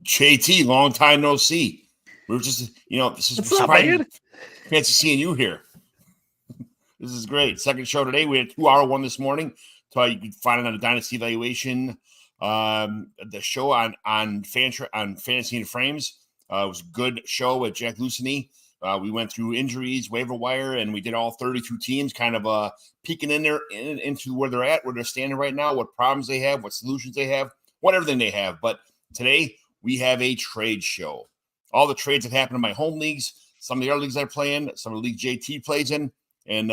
JT, long time no see. We were just, this is surprising. Fancy seeing you here. This is great. Second show today. We had a 2-hour one this morning. So you can find it on the Dynasty Evaluation, the show on Fantasy and Frames. It was a good show with Jack Luceny. We went through injuries, waiver wire, and we did all 32 teams, kind of peeking in there into where they're at, where they're standing right now, what problems they have, what solutions they have, what everything they have. But today we have a trade show. All the trades that happened in my home leagues, some of the other leagues I play in, some of the leagues JT plays in, and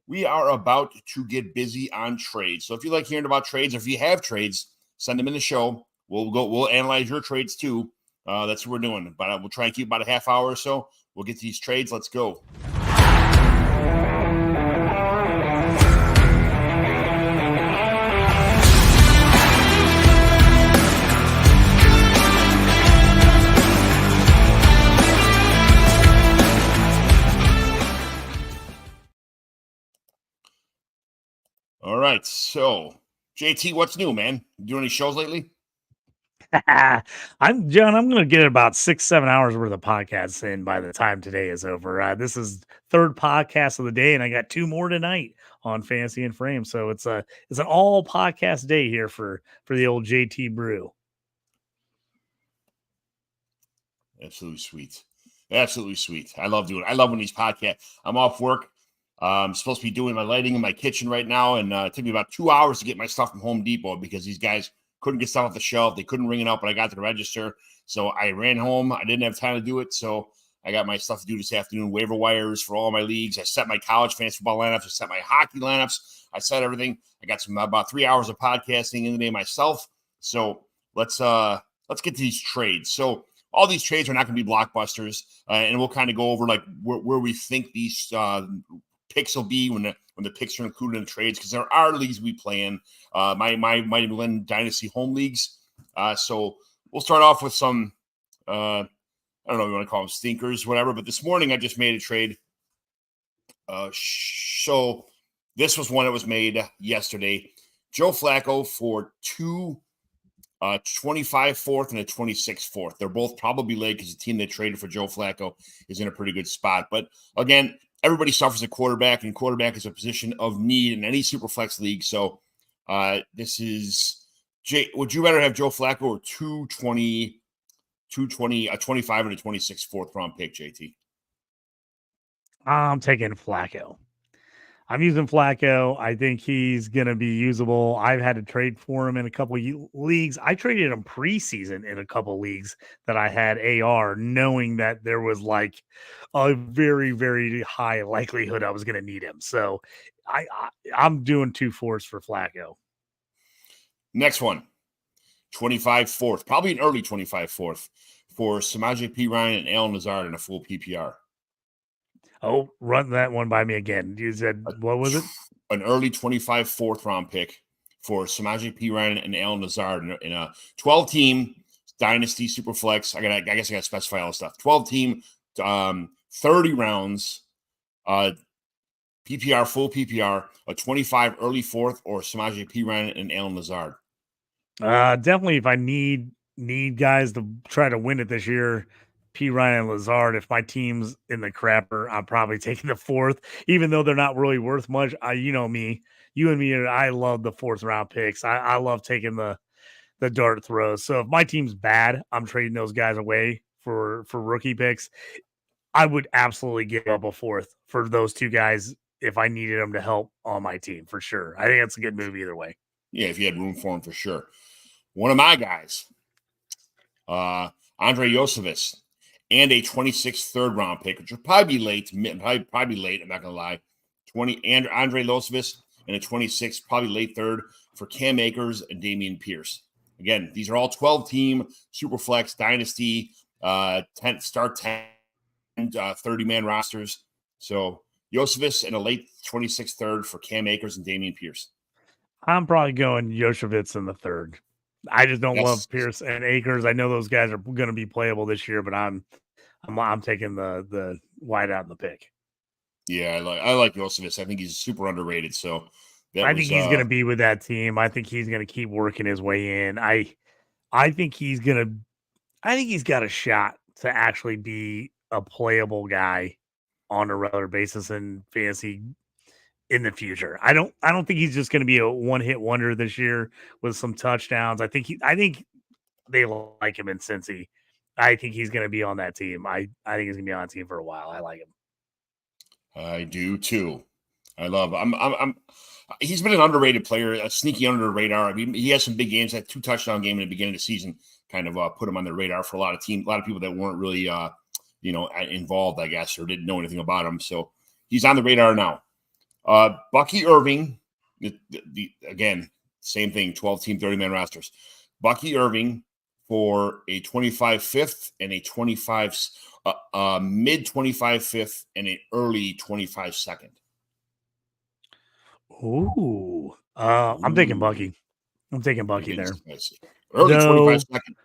we are about to get busy on trades. So if you like hearing about trades, or if you have trades, send them in the show. We'll analyze your trades too. That's what we're doing. But we'll try and keep about a half hour or so. We'll get to these trades. Let's go. All right, so JT, what's new, man? You doing any shows lately? I'm going to get about 6-7 hours worth of podcasts in by the time today is over. This is third podcast of the day, and I got 2 more tonight on Fantasy and Frame. So it's an all podcast day here for the old JT Brew. Absolutely sweet. Absolutely sweet. I love when these podcasts. I'm off work. I'm supposed to be doing my lighting in my kitchen right now, and it took me about 2 hours to get my stuff from Home Depot because these guys couldn't get stuff off the shelf. They couldn't ring it up when I got to the register. So I ran home. I didn't have time to do it. So I got my stuff to do this afternoon, waiver wires for all my leagues. I set my college fantasy football lineups. I set my hockey lineups. I set everything. I got about 3 hours of podcasting in the day myself. So let's get to these trades. So all these trades are not going to be blockbusters, and we'll kind of go over like where we think these picks will be when the picks are included in the trades, because there are leagues we play in, my Mighty McGlynn Dynasty Home Leagues. So we'll start off with some, I don't know if you want to call them stinkers, whatever. But this morning I just made a trade. So this was one that was made yesterday. Joe Flacco for 2 25 fourth and a 26 fourth. They're both probably late because the team that traded for Joe Flacco is in a pretty good spot. But again, everybody suffers at quarterback, and quarterback is a position of need in any super flex league. So this is Jay. Would you rather have Joe Flacco or 220, a 25 and a 26 fourth round pick, JT? I'm taking Flacco. I'm using Flacco. I think he's going to be usable. I've had to trade for him in a couple of leagues. I traded him preseason in a couple of leagues that I had AR, knowing that there was like a very, very high likelihood I was going to need him. So I'm doing 2 fourths for Flacco. Next one, 25 fourth, probably an early 25 fourth for Samaje Perine and Allen Lazard in a full PPR. Oh, run that one by me again. You said, what was it? An early 25 fourth round pick for Samaje Perine and Allen Lazard in a 12-team Dynasty Superflex. I guess I got to specify all this stuff. 12-team, 30 rounds, PPR, full PPR, a 25 early fourth, or Samaje Perine and Allen Lazard. Definitely, if I need guys to try to win it this year, Perine and Lazard. If my team's in the crapper, I'm probably taking the fourth, even though they're not really worth much. You know me, you and me, I love the 4th round picks. I love taking the dart throws. So if my team's bad, I'm trading those guys away for rookie picks. I would absolutely give up a 4th for those 2 guys if I needed them to help on my team, for sure. I think that's a good move either way. Yeah, if you had room for him, for sure. One of my guys, Andre Yosevich, and a 26th third round pick, which will probably be late. Probably late. I'm not gonna lie. Andre Yosevich and a 26th, probably late third for Cam Akers and Dameon Pierce. Again, these are all 12-team Superflex Dynasty 10 start 10 30-man rosters. So Yosevich and a late 26th third for Cam Akers and Dameon Pierce. I'm probably going Yosevich in the third. I just don't love Pierce and Akers. I know those guys are going to be playable this year, but I'm taking the wide out in the pick. Yeah, I like Yosevich. I think he's super underrated. So I think he's going to be with that team. I think he's going to keep working his way in. I think he's going to I think he's got a shot to actually be a playable guy on a regular basis in fantasy in the future. I don't think he's just going to be a one-hit wonder this year with some touchdowns. I think they like him in Cincy. I think he's going to be on that team. I think he's going to be on that team for a while. I like him. I do too. I love. I'm. He's been an underrated player, a sneaky under the radar. I mean, he has some big games. That 2 touchdown game in the beginning of the season kind of put him on the radar for a lot of people that weren't really, involved, I guess, or didn't know anything about him. So he's on the radar now. Bucky Irving, again, same thing. 12-team, 30-man rosters. Bucky Irving for a 25 fifth and a 25 mid 25 fifth and an early 25 second. Ooh. I'm taking Bucky. I'm taking Bucky there. Early 25 second.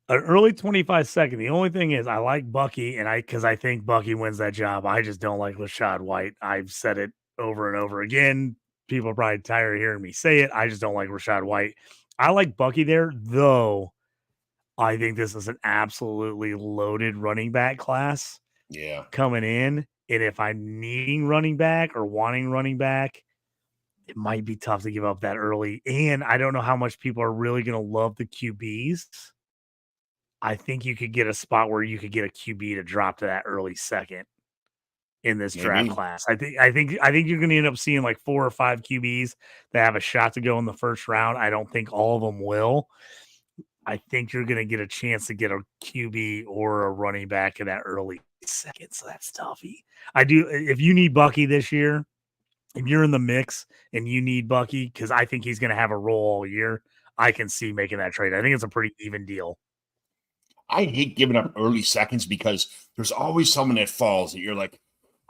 An early 25 second. The only thing is I like Bucky, and because I think Bucky wins that job. I just don't like Rashad White. I've said it over and over again. People are probably tired of hearing me say it. I just don't like Rashad White. I like Bucky there, though. I think this is an absolutely loaded running back class. Yeah. Coming in. And if I'm needing running back or wanting running back, it might be tough to give up that early. And I don't know how much people are really going to love the QBs. I think you could get a spot where you could get a QB to drop to that early second in this draft class. I think you're going to end up seeing like 4 or 5 QBs that have a shot to go in the first round. I don't think all of them will. I think you're going to get a chance to get a QB or a running back in that early second. So that's toughy. If you need Bucky this year, if you're in the mix and you need Bucky, because I think he's going to have a role all year, I can see making that trade. I think it's a pretty even deal. I hate giving up early seconds because there's always someone that falls that you're like,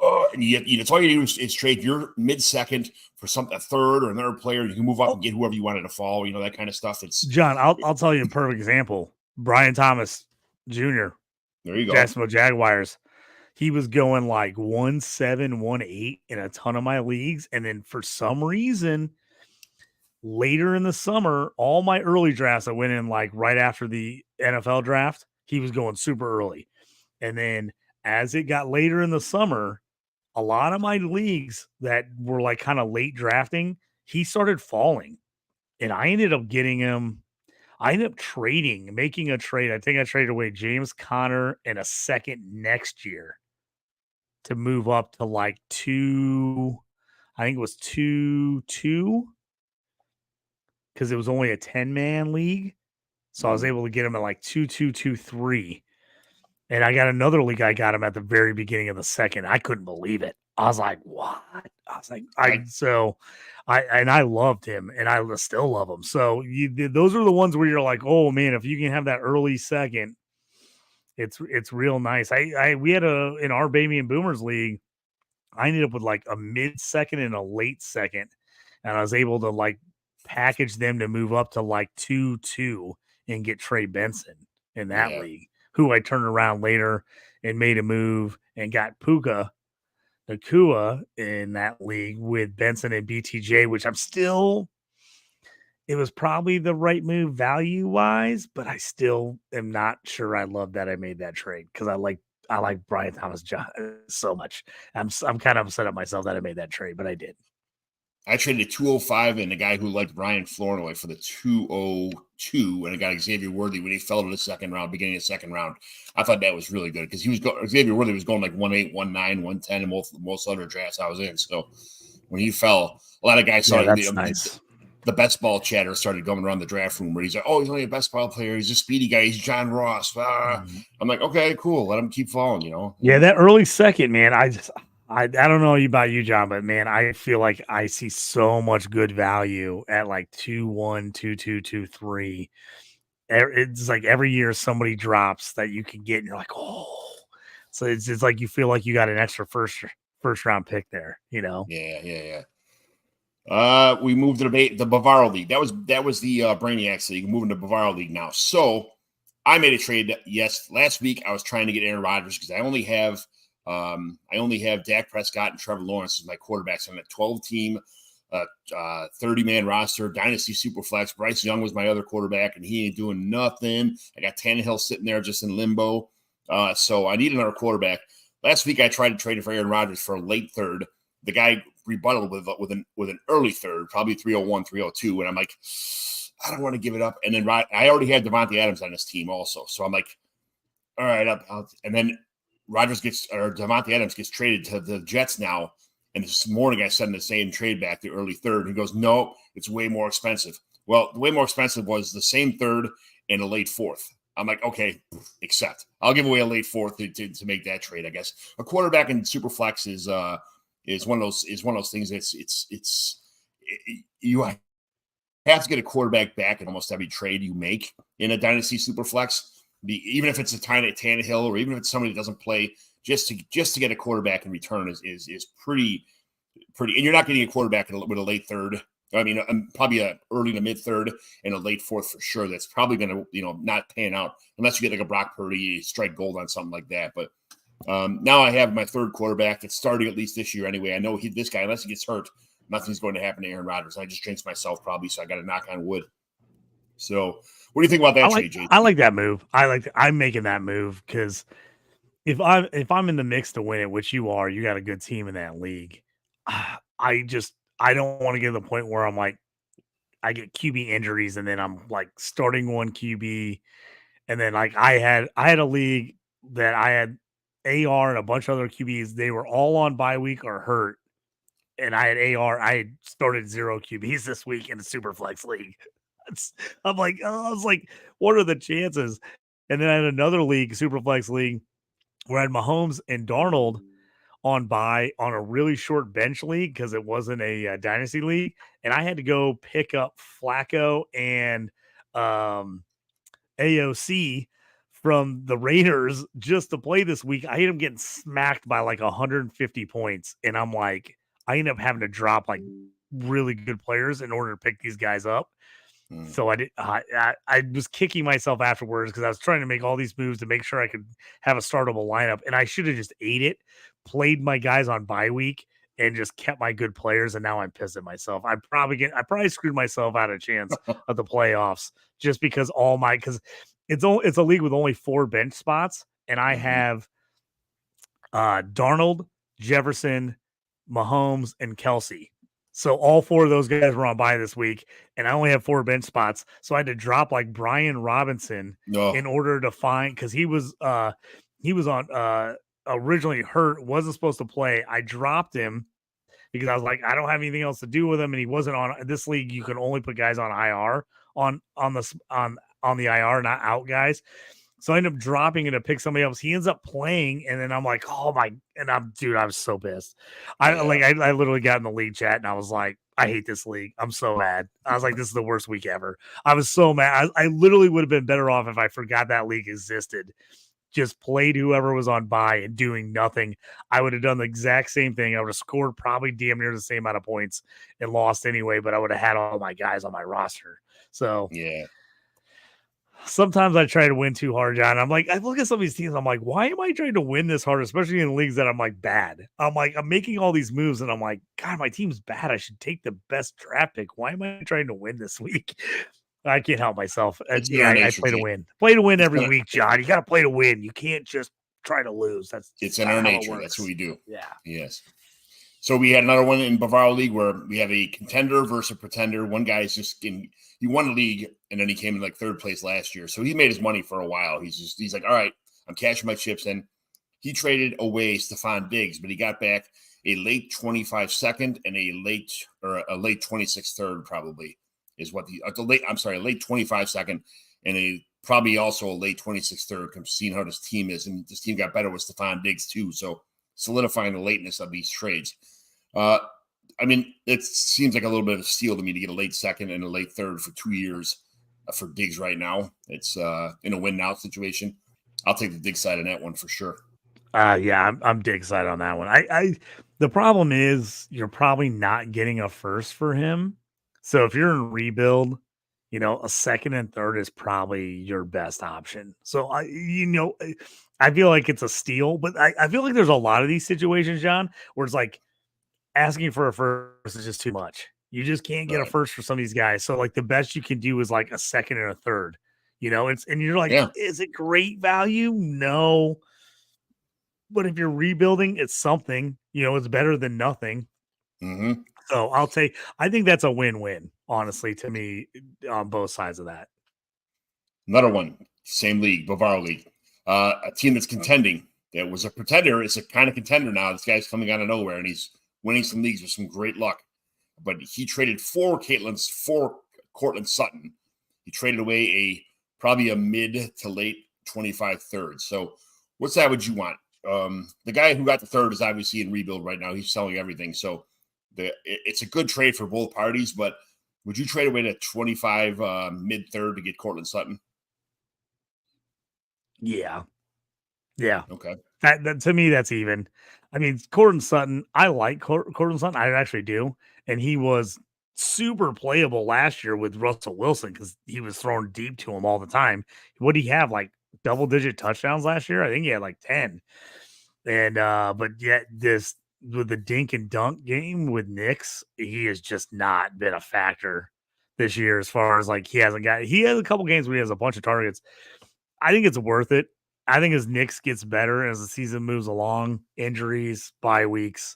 oh, and it's all you do is trade your mid-second for a third or another player. You can move up and get whoever you wanted to fall, that kind of stuff. It's John, I'll tell you a perfect example. Brian Thomas Jr. There you go. Jacksonville Jaguars. He was going like 1-7, 1-8 in a ton of my leagues. And then for some reason, later in the summer, all my early drafts, I went in like right after the NFL draft, he was going super early. And then as it got later in the summer, a lot of my leagues that were like kind of late drafting, he started falling. And I ended up getting him. I ended up making a trade. I think I traded away James Conner and a second next year to move up to like 2. I think it was 2-2 because it was only a 10-man league. So I was able to get him at like 2-2-2-3. And I got another league. I got him at the very beginning of the second. I couldn't believe it. I was like, what? I was like, I loved him and I still love him. So those are the ones where you're like, oh man, if you can have that early second, it's real nice. We had in our Baby and Boomers league, I ended up with like a mid second and a late second. And I was able to like package them to move up to like 2-2 and get Trey Benson in that league, who I turned around later and made a move and got Puka Nakua in that league with Benson and BTJ, which it was probably the right move value wise, but I still am not sure I love that I made that trade because I like Brian Thomas John so much. I'm kind of upset at myself that I made that trade, but I did. I traded a 205 and a guy who liked Brian Flournoy for the 202, and I got Xavier Worthy when he fell to the second round, beginning of the second round. I thought that was really good because Xavier Worthy was going like 1-8, 1-9, 110 in most other drafts I was in. So when he fell, a lot of guys saw nice. The best ball chatter started going around the draft room where he's like, oh, he's only a best ball player. He's a speedy guy. He's John Ross. I'm like, okay, cool. Let him keep falling, Yeah, that early second, man, I don't know about you, John, but man, I feel like I see so much good value at like 2-1, 2-2, 2-3. It's like every year somebody drops that you can get, and you're like, oh. So it's like you feel like you got an extra first round pick there, Yeah. We moved to the Bavaro League. That was the Brainiacs League. Moving to Bavaro League now. So I made a trade. Yes, last week I was trying to get Aaron Rodgers because I only have Dak Prescott and Trevor Lawrence as my quarterbacks on a 12-team, 30-man roster, Dynasty Superflex. Bryce Young was my other quarterback, and he ain't doing nothing. I got Tannehill sitting there just in limbo. So I need another quarterback. Last week I tried to trade for Aaron Rodgers for a late third. The guy rebutted with an early third, probably 301, 302, and I'm like, I don't want to give it up. And then I already had Devontae Adams on this team also, so I'm like, all right, and then Devontae Adams gets traded to the Jets now. And this morning I sent him the same trade back, the early third. And he goes, no, it's way more expensive. Well, the way more expensive was the same third and a late fourth. I'm like, okay, accept. I'll give away a late fourth to make that trade, I guess. A quarterback in Superflex is one of those things that's you have to get a quarterback back in almost every trade you make in a Dynasty Superflex. Even if it's a tiny Tannehill or even if it's somebody that doesn't play, just to get a quarterback in return is pretty. And you're not getting a quarterback with a late third. I mean, probably a early to mid third and a late fourth for sure. That's probably going to not pan out unless you get like a Brock Purdy, strike gold on something like that. But now I have my third quarterback that's starting at least this year anyway. I know this guy, unless he gets hurt, nothing's going to happen to Aaron Rodgers. I just jinxed myself probably, so I got to knock on wood. So what do you think about that trade, JT? I like that move. I'm making that move because if I'm in the mix to win it, which you are, you got a good team in that league. I don't want to get to the point where I'm like, I get QB injuries and then I'm like starting one QB. And then like I had a league that I had AR and a bunch of other QBs. They were all on bye week or hurt. And I had AR. I had started 0 QBs this week in a super flex league. I was like, what are the chances? And then I had another league, super flex league, where I had Mahomes and Darnold on bye on a really short bench league because it wasn't a dynasty league, and I had to go pick up Flacco and AOC from the Raiders just to play this week. I ended up getting smacked by like 150 points, and I'm like, I ended up having to drop like really good players in order to pick these guys up. So I was kicking myself afterwards because I was trying to make all these moves to make sure I could have a startable lineup, and I should have just ate it, played my guys on bye week, and just kept my good players. And now I'm pissed at myself. I probably screwed myself out of a chance of the playoffs just because because it's a league with only 4 bench spots, and I have Darnold, Jefferson, Mahomes, and Kelsey. So all 4 of those guys were on bye this week, and I only have 4 bench spots. So I had to drop like Brian Robinson in order to find, because he was on originally hurt, wasn't supposed to play. I dropped him because I was like, I don't have anything else to do with him, and he wasn't on this league. You can only put guys on IR on the IR, not out guys. So I ended up dropping it to pick somebody else. He ends up playing, and then I'm like, oh my! And I was so pissed. I literally got in the league chat, and I was like, I hate this league. I'm so mad. I was like, this is the worst week ever. I was so mad. I literally would have been better off if I forgot that league existed. Just played whoever was on bye and doing nothing. I would have done the exact same thing. I would have scored probably damn near the same amount of points and lost anyway, but I would have had all my guys on my roster. So yeah. Sometimes I try to win too hard, John. I'm like, I look at some of these teams. I'm like, why am I trying to win this hard, especially in leagues that I'm like bad? I'm like, I'm making all these moves, and I'm like, God, my team's bad. I should take the best draft pick. Why am I trying to win this week? I can't help myself. I play to win. Play to win every week, John. You got to play to win. You can't just try to lose. It's in our nature. That's what we do. Yeah. Yes. So we had another one in Bavaro League where we have a contender versus a pretender. One guy is he won a league and then he came in like 3rd place last year. So he made his money for a while. He's like, all right, I'm cashing my chips in. He traded away Stephon Diggs, but he got back a late 25 second and a late 26 third probably is what a late 25 second and probably also a late 26 third, seeing how this team is. And this team got better with Stephon Diggs too. So solidifying the lateness of these trades. I mean, it seems like a little bit of a steal to me to get a late second and a late third for 2 years for Diggs right now. It's in a win now situation. I'll take the Diggs side on that one for sure. Yeah, I'm Diggs side on that one. The problem is you're probably not getting a first for him. So if you're in rebuild, a second and third is probably your best option. So I feel like it's a steal, but I feel like there's a lot of these situations, John, where it's like asking for a first is just too much. You just can't get a first for some of these guys. So like the best you can do is like a second and a third. And you're like, is it great value? No. But if you're rebuilding, it's something. It's better than nothing. Mm-hmm. So I think that's a win-win, honestly, to me, on both sides of that. Another one, same league, Bavaro League. A team that's contending. That was a pretender. It's a kind of contender now. This guy's coming out of nowhere, and he's winning some leagues with some great luck. But he traded for Cortland Sutton. He traded away probably a mid to late 25 third. So what side would you want? The guy who got the third is obviously in rebuild right now. He's selling everything. So it's a good trade for both parties. But would you trade away to 25 mid third to get Cortland Sutton? Yeah. Okay. That to me, that's even. I mean, Cortland Sutton, I like Cortland Sutton. I actually do. And he was super playable last year with Russell Wilson because he was thrown deep to him all the time. What did he have? Like double-digit touchdowns last year? I think he had like 10. And but yet this with the dink and dunk game with Knicks, he has just not been a factor this year as far as like he has a couple games where he has a bunch of targets. I think it's worth it. I think as Knicks gets better as the season moves along, injuries, bye weeks,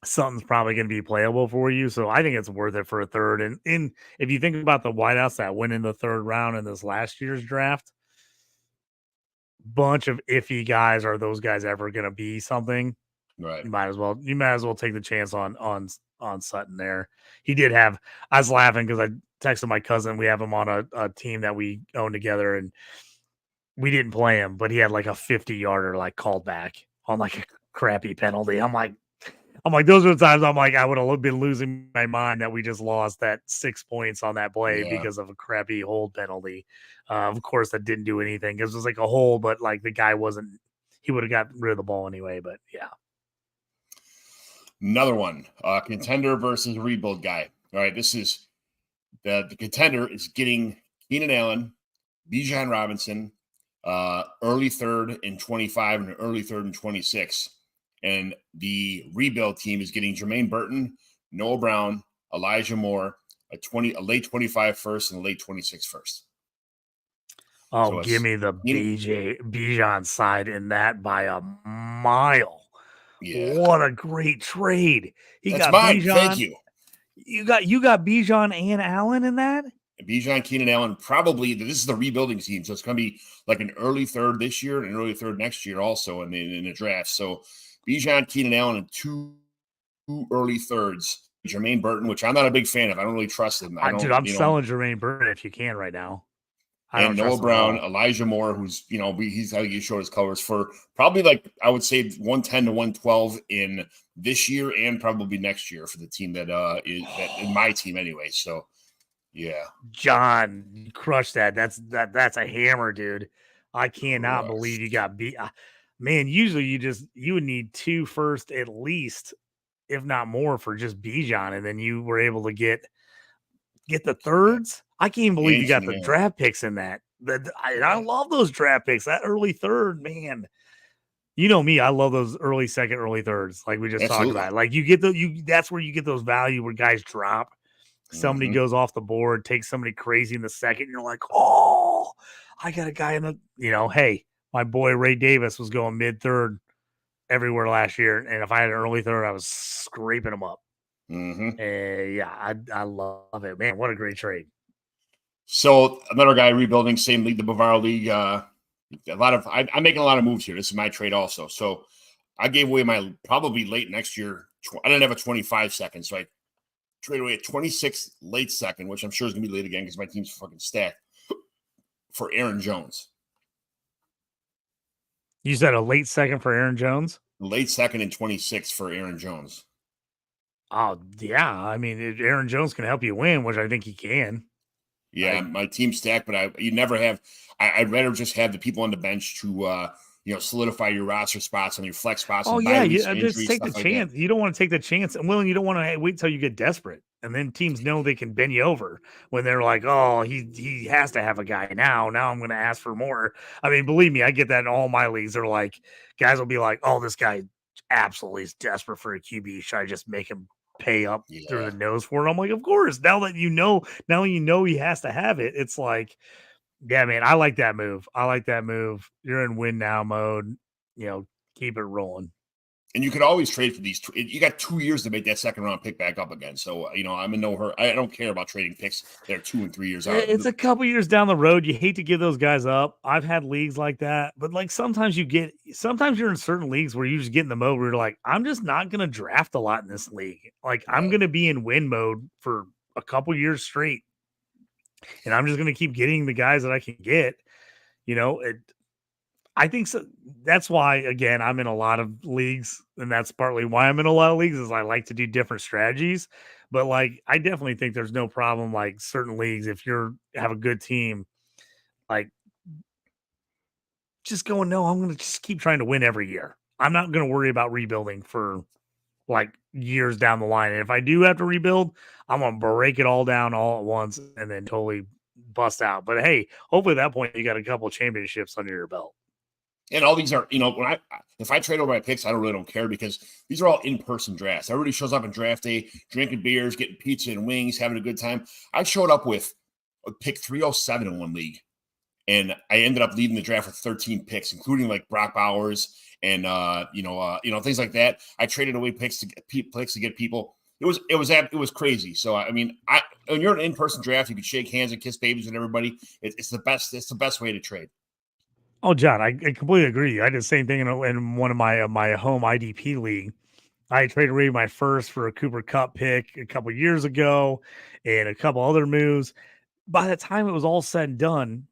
something's probably going to be playable for you. So I think it's worth it for a third. And if you think about the wideouts that went in the third round in this last year's draft, bunch of iffy guys. Are those guys ever going to be something? Right. You might as well take the chance on Sutton there. He did have. I was laughing because I texted my cousin. We have him on a team that we own together, and we didn't play him, but he had like a 50-yarder like called back on like a crappy penalty. I'm like, those are the times I'm like, I would have been losing my mind that we just lost that 6 points on that play because of a crappy hold penalty. Of course, that didn't do anything because it was like a hole, but like the guy he would have got rid of the ball anyway. But yeah. Another one, contender versus rebuild guy. All right, this is the contender is getting Keenan Allen, Bijan Robinson, early third in 25 and early third in 26. And the rebuild team is getting Jermaine Burton, Noah Brown, Elijah Moore, a late 25 first and a late 26 first. Oh, so give me the Bijan side in that by a mile. Yeah. What a great trade. That's got mine. Bijan. Thank you. You got Bijan and Allen in that? Bijan, Keenan Allen, probably this is the rebuilding team. So it's going to be like an early third this year and an early third next year also in the draft. So Bijan, Keenan Allen, and two early thirds. Jermaine Burton, which I'm not a big fan of. I don't really trust him. I'm selling Jermaine Burton if you can right now. And Noah Brown, Elijah Moore, who's, he's how you showed his colors for probably like, I would say 110 to 112 in this year and probably next year for the team that is in my team anyway. So, yeah. John, you crushed that. That's a hammer, dude. I cannot believe you got beat. Man, usually you would need 2 first at least, if not more, for just Bijan, and then you were able to get the thirds. I can't even believe you got the draft picks in that. I love those draft picks. That early third, man. You know me, I love those early second, early thirds. Like we just talked about. Like you get that's where you get those value where guys drop. Somebody goes off the board, takes somebody crazy in the second. And you're like, oh, I got a guy in the. Hey, my boy Ray Davis was going mid third everywhere last year, and if I had an early third, I was scraping him up. I love it, man. What a great trade. So another guy rebuilding, same league, the Bavaro League. I'm making a lot of moves here. This is my trade also. So I gave away my probably late next year. I didn't have a 25 second, so I traded away a 26 late second, which I'm sure is gonna be late again because my team's fucking stacked, for Aaron Jones. You said a late second for Aaron Jones? Late second and 26 for Aaron Jones. Oh yeah, I mean Aaron Jones can help you win, which I think he can. Yeah, my team's stacked, but you never have. I'd rather just have the people on the bench to solidify your roster spots and your flex spots. Oh yeah, just take the chance. You don't want to take the chance, and you don't want to wait till you get desperate, and then teams know they can bend you over when they're like, oh, he has to have a guy now. Now I'm going to ask for more. I mean, believe me, I get that in all my leagues. They're like, guys will be like, oh, this guy absolutely is desperate for a QB. Should I just make him pay up through the nose for it. I'm like, of course. Now that you know he has to have it. It's like, yeah, man, I like that move. You're in win now mode. Keep it rolling. And you could always trade for these. You got 2 years to make that second round pick back up again. So, I'm in no hurry. I don't care about trading picks that are 2 and 3 years out. It's a couple years down the road. You hate to give those guys up. I've had leagues like that. But, like, sometimes you're in certain leagues where you just get in the mode where you're like, I'm just not going to draft a lot in this league. Like, I'm going to be in win mode for a couple years straight. And I'm just going to keep getting the guys that I can get. I think so. That's why, again, I'm in a lot of leagues, and that's partly why I'm in a lot of leagues is I like to do different strategies. But like, I definitely think there's no problem. Like certain leagues, if have a good team, like just going, no, I'm going to just keep trying to win every year. I'm not going to worry about rebuilding for like years down the line. And if I do have to rebuild, I'm going to break it all down all at once and then totally bust out. But hey, hopefully at that point you got a couple of championships under your belt. And all these are, if I trade over my picks, I really don't care because these are all in-person drafts. Everybody shows up on draft day, drinking beers, getting pizza and wings, having a good time. I showed up with a pick 307 in one league, and I ended up leading the draft with 13 picks, including like Brock Bowers and things like that. I traded away picks to get people. It was crazy. So when you're in an in-person draft, you can shake hands and kiss babies with everybody. It's the best. It's the best way to trade. Oh, John, I completely agree. I did the same thing in one of my home IDP league. I traded away my first for a Cooper Kupp pick a couple years ago and a couple other moves. By the time it was all said and done,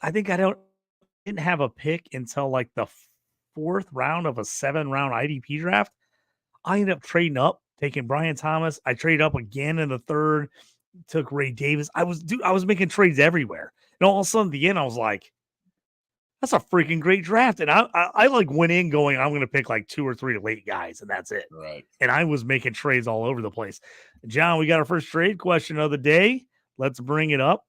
I think didn't have a pick until like the 4th round of a 7-round IDP draft. I ended up trading up, taking Brian Thomas. I traded up again in the 3rd, took Ray Davis. I was making trades everywhere. And all of a sudden at the end, I was like, that's a freaking great draft. And I like went in going, I'm going to pick like 2 or 3 late guys, and that's it. Right. And I was making trades all over the place. John, we got our first trade question of the day. Let's bring it up.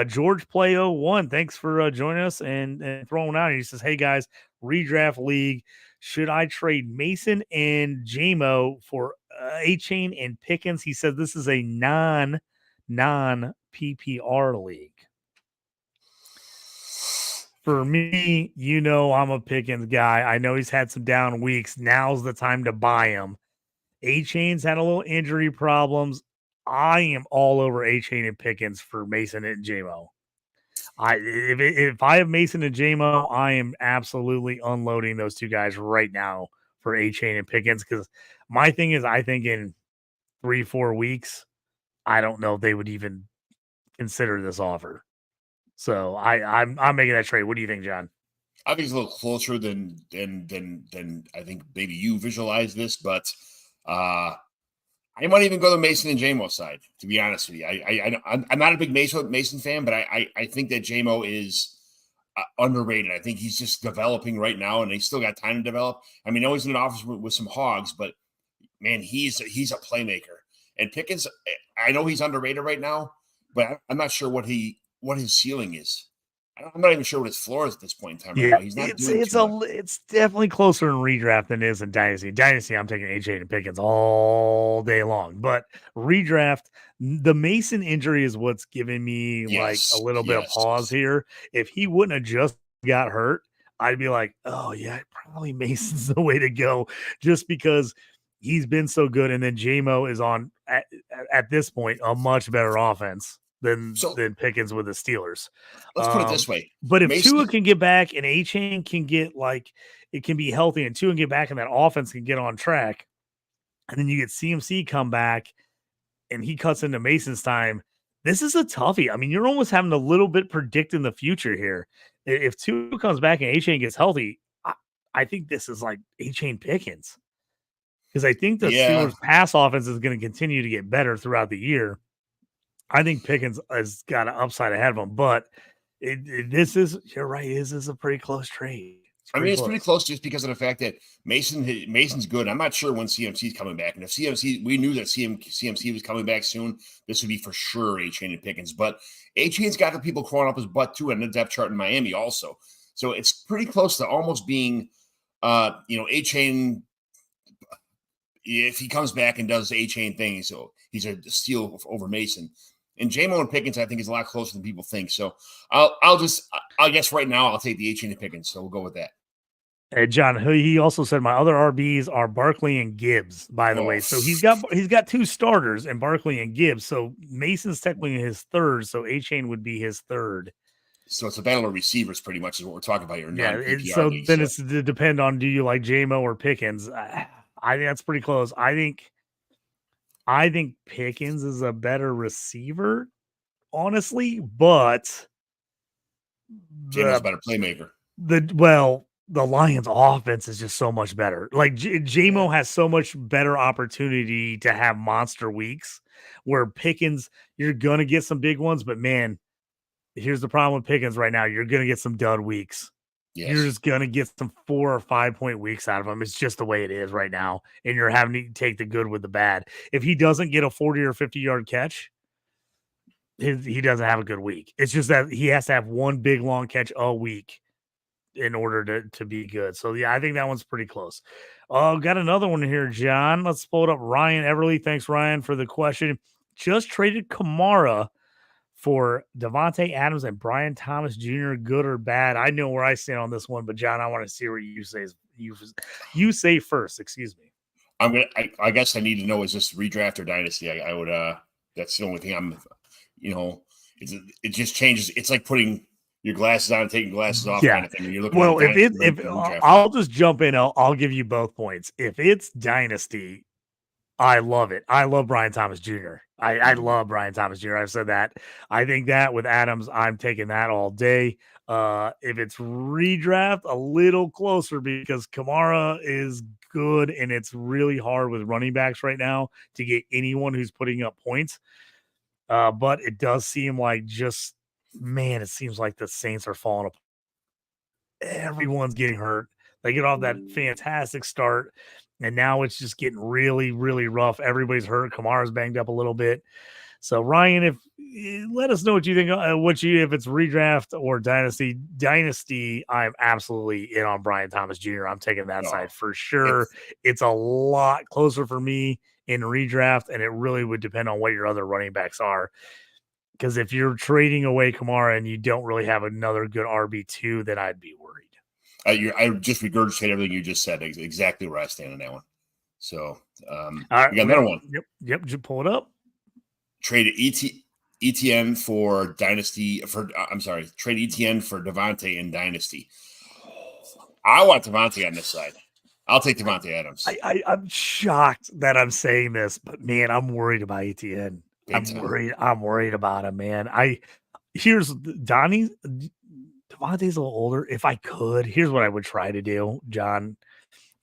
George Play 01, thanks for joining us and throwing out. He says, hey guys, redraft league. Should I trade Mason and JMO for A-Chain and Pickens? He says this is a non PPR league. For me, I'm a Pickens guy. I know he's had some down weeks. Now's the time to buy him. A-Chain's had a little injury problems. I am all over A-Chain and Pickens for Mason and JMO. If I have Mason and JMO, I am absolutely unloading those two guys right now for A-Chain and Pickens because my thing is I think in 3-4 weeks, I don't know if they would even consider this offer. So I'm making that trade. What do you think, John? I think it's a little closer than I think maybe you visualize this, but I might even go the Mason and JMO side, to be honest with you. I'm not a big Mason fan, but I think that JMO is underrated. I think he's just developing right now, and he's still got time to develop. I mean, I know he's in an office with some hogs, but man, he's a playmaker. And Pickens, I know he's underrated right now, but I'm not sure what his ceiling is. I'm not even sure what his floor is at this point in time. Right now. He's not it's definitely closer in redraft than it is in Dynasty. Dynasty, I'm taking AJ and Pickens all day long. But redraft, the Mason injury is what's giving me like a little bit of pause here. If he wouldn't have just got hurt, I'd be like, oh yeah, probably Mason's the way to go, just because he's been so good. And then JMO is on at this point a much better offense than Pickens with the Steelers. Let's put it this way. But if Tua can get back and A-Chain can get it can be healthy and Tua can get back and that offense can get on track, and then you get CMC come back and he cuts into Mason's time, this is a toughie. I mean, you're almost having a little bit predicting the future here. If Tua comes back and A-Chain gets healthy, I think this is like A-Chain Pickens. Because I think the Steelers pass offense is going to continue to get better throughout the year. I think Pickens has got an upside ahead of him, but you're right. This is a pretty close trade. It's pretty close just because of the fact that Mason's good. I'm not sure when CMC's coming back. And if we knew that CMC was coming back soon, this would be for sure A-Chain and Pickens. But A-Chain's got the people crawling up his butt too on the depth chart in Miami also. So it's pretty close to almost being, A-Chain, if he comes back and does the A-Chain thing, so he's a steal over Mason. And J-Mo and Pickens, I think, is a lot closer than people think. So I guess right now I'll take the A-Chain and Pickens. So we'll go with that. John, he also said my other RBs are Barkley and Gibbs, by the way. So he's got two starters in Barkley and Gibbs. So Mason's technically his third. So A-Chain would be his third. So it's a battle of receivers, pretty much, is what we're talking about here. So then it's to depend on, do you like J-Mo or Pickens? I think that's pretty close. I think Pickens is a better receiver, honestly, but J-Mo's a better playmaker. The Lions offense is just so much better. Like J-Mo has so much better opportunity to have monster weeks, where Pickens, you're going to get some big ones, but man, here's the problem with Pickens right now. You're going to get some dud weeks. Yes. You're just going to get some 4 or 5 point weeks out of him. It's just the way it is right now. And you're having to take the good with the bad. If he doesn't get a 40 or 50 yard catch, he doesn't have a good week. It's just that he has to have one big long catch a week in order to be good. So yeah, I think that one's pretty close. Got another one here, John. Let's pull it up. Ryan Everly. Thanks, Ryan, for the question. Just traded Kamara for Devontae Adams and Brian Thomas Jr. Good or bad? I know where I stand on this one, but John, I want to see what you say. You say first. Excuse me. I guess I need to know, is this redraft or dynasty? I would. That's the only thing I'm. It just changes. It's like putting your glasses on and taking glasses off, kind of thing. When you're looking. Well, if I'll just jump in, I'll give you both points. If it's dynasty, I love it. I love Brian Thomas Jr. I love Brian Thomas Jr. I've said that. I think that with Adams, I'm taking that all day. If it's redraft, a little closer, because Kamara is good, and it's really hard with running backs right now to get anyone who's putting up points. But it does seem like it seems like the Saints are falling apart. Everyone's getting hurt. They get off that fantastic start, and now it's just getting really, really rough. Everybody's hurt. Kamara's banged up a little bit. So Ryan, let us know what you think. If it's redraft or dynasty. Dynasty, I'm absolutely in on Brian Thomas Jr. I'm taking that side for sure. It's a lot closer for me in redraft, and it really would depend on what your other running backs are. Because if you're trading away Kamara and you don't really have another good RB2, then I'd be worried. I just regurgitate everything you just said. Exactly where I stand on that one. So we got another one. Yep. Just pull it up. Trade ETN for dynasty. Trade ETN for Devontae in dynasty. I want Devontae on this side. I'll take Devontae Adams. I'm shocked that I'm saying this, but man, I'm worried about ETN. I'm worried about him, man. Here's Donnie. Devontae's a little older. If I could, here's what I would try to do, John.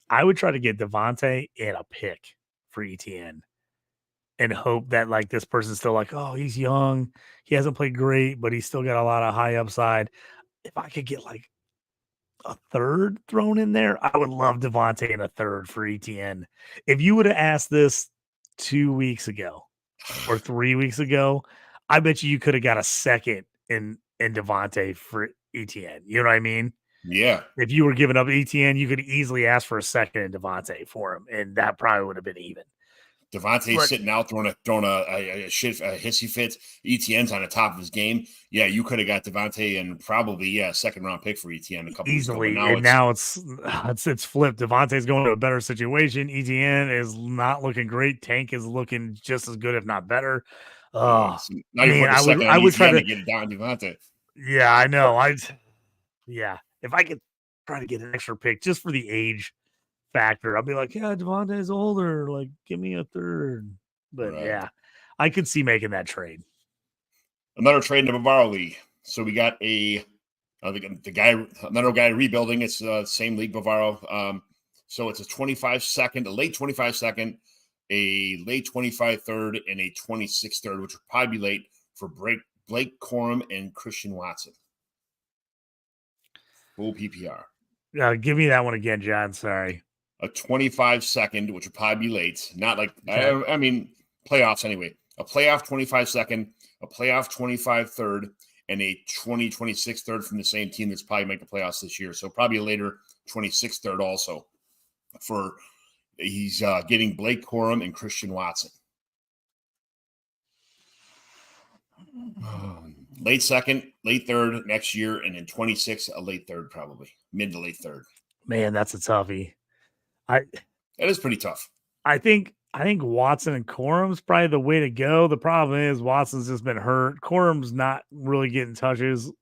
I would try to get Devontae and a pick for ETN and hope that like this person's still like, oh, he's young. He hasn't played great, but he's still got a lot of high upside. If I could get like a third thrown in there, I would love Devontae and a third for ETN. If you would have asked this 2 weeks ago or 3 weeks ago, I bet you could have got a second in Devontae for ETN. You know what I mean? Yeah. If you were giving up ETN, you could easily ask for a second in Devontae for him, and that probably would have been even. Devontae's sitting out throwing a hissy fit. ETN's on the top of his game. Yeah, you could have got Devontae and probably second round pick for ETN a couple easily. Weeks ago. Now it's flipped. Devontae's going to a better situation. ETN is not looking great. Tank is looking just as good, if not better. Now I would try to get it down Devontae. Yeah, I know. If I could try to get an extra pick just for the age factor, I'll be like, yeah, Devontae's older. Like, give me a third. But yeah, I could see making that trade. Another trade in the Bavaro League. So we got another guy rebuilding. It's the same league, Bavaro. So it's a late 25 second, a late 25 third, and a 26 third, which would probably be late for Blake Corum and Christian Watson. Full PPR. Give me that one again, John. Sorry. A 25 second, which would probably be late. Not like, I mean, playoffs anyway. A playoff 25 second, a playoff 25 third, and a 26 third from the same team that's probably make the playoffs this year. So probably a later 26 third also for He's getting Blake Corum and Christian Watson. Late second, late third next year, and in 26, a late third, probably mid to late third. Man, that's a toughie. That is pretty tough. I think Watson and Corum's probably the way to go. The problem is Watson's just been hurt. Corum's not really getting touches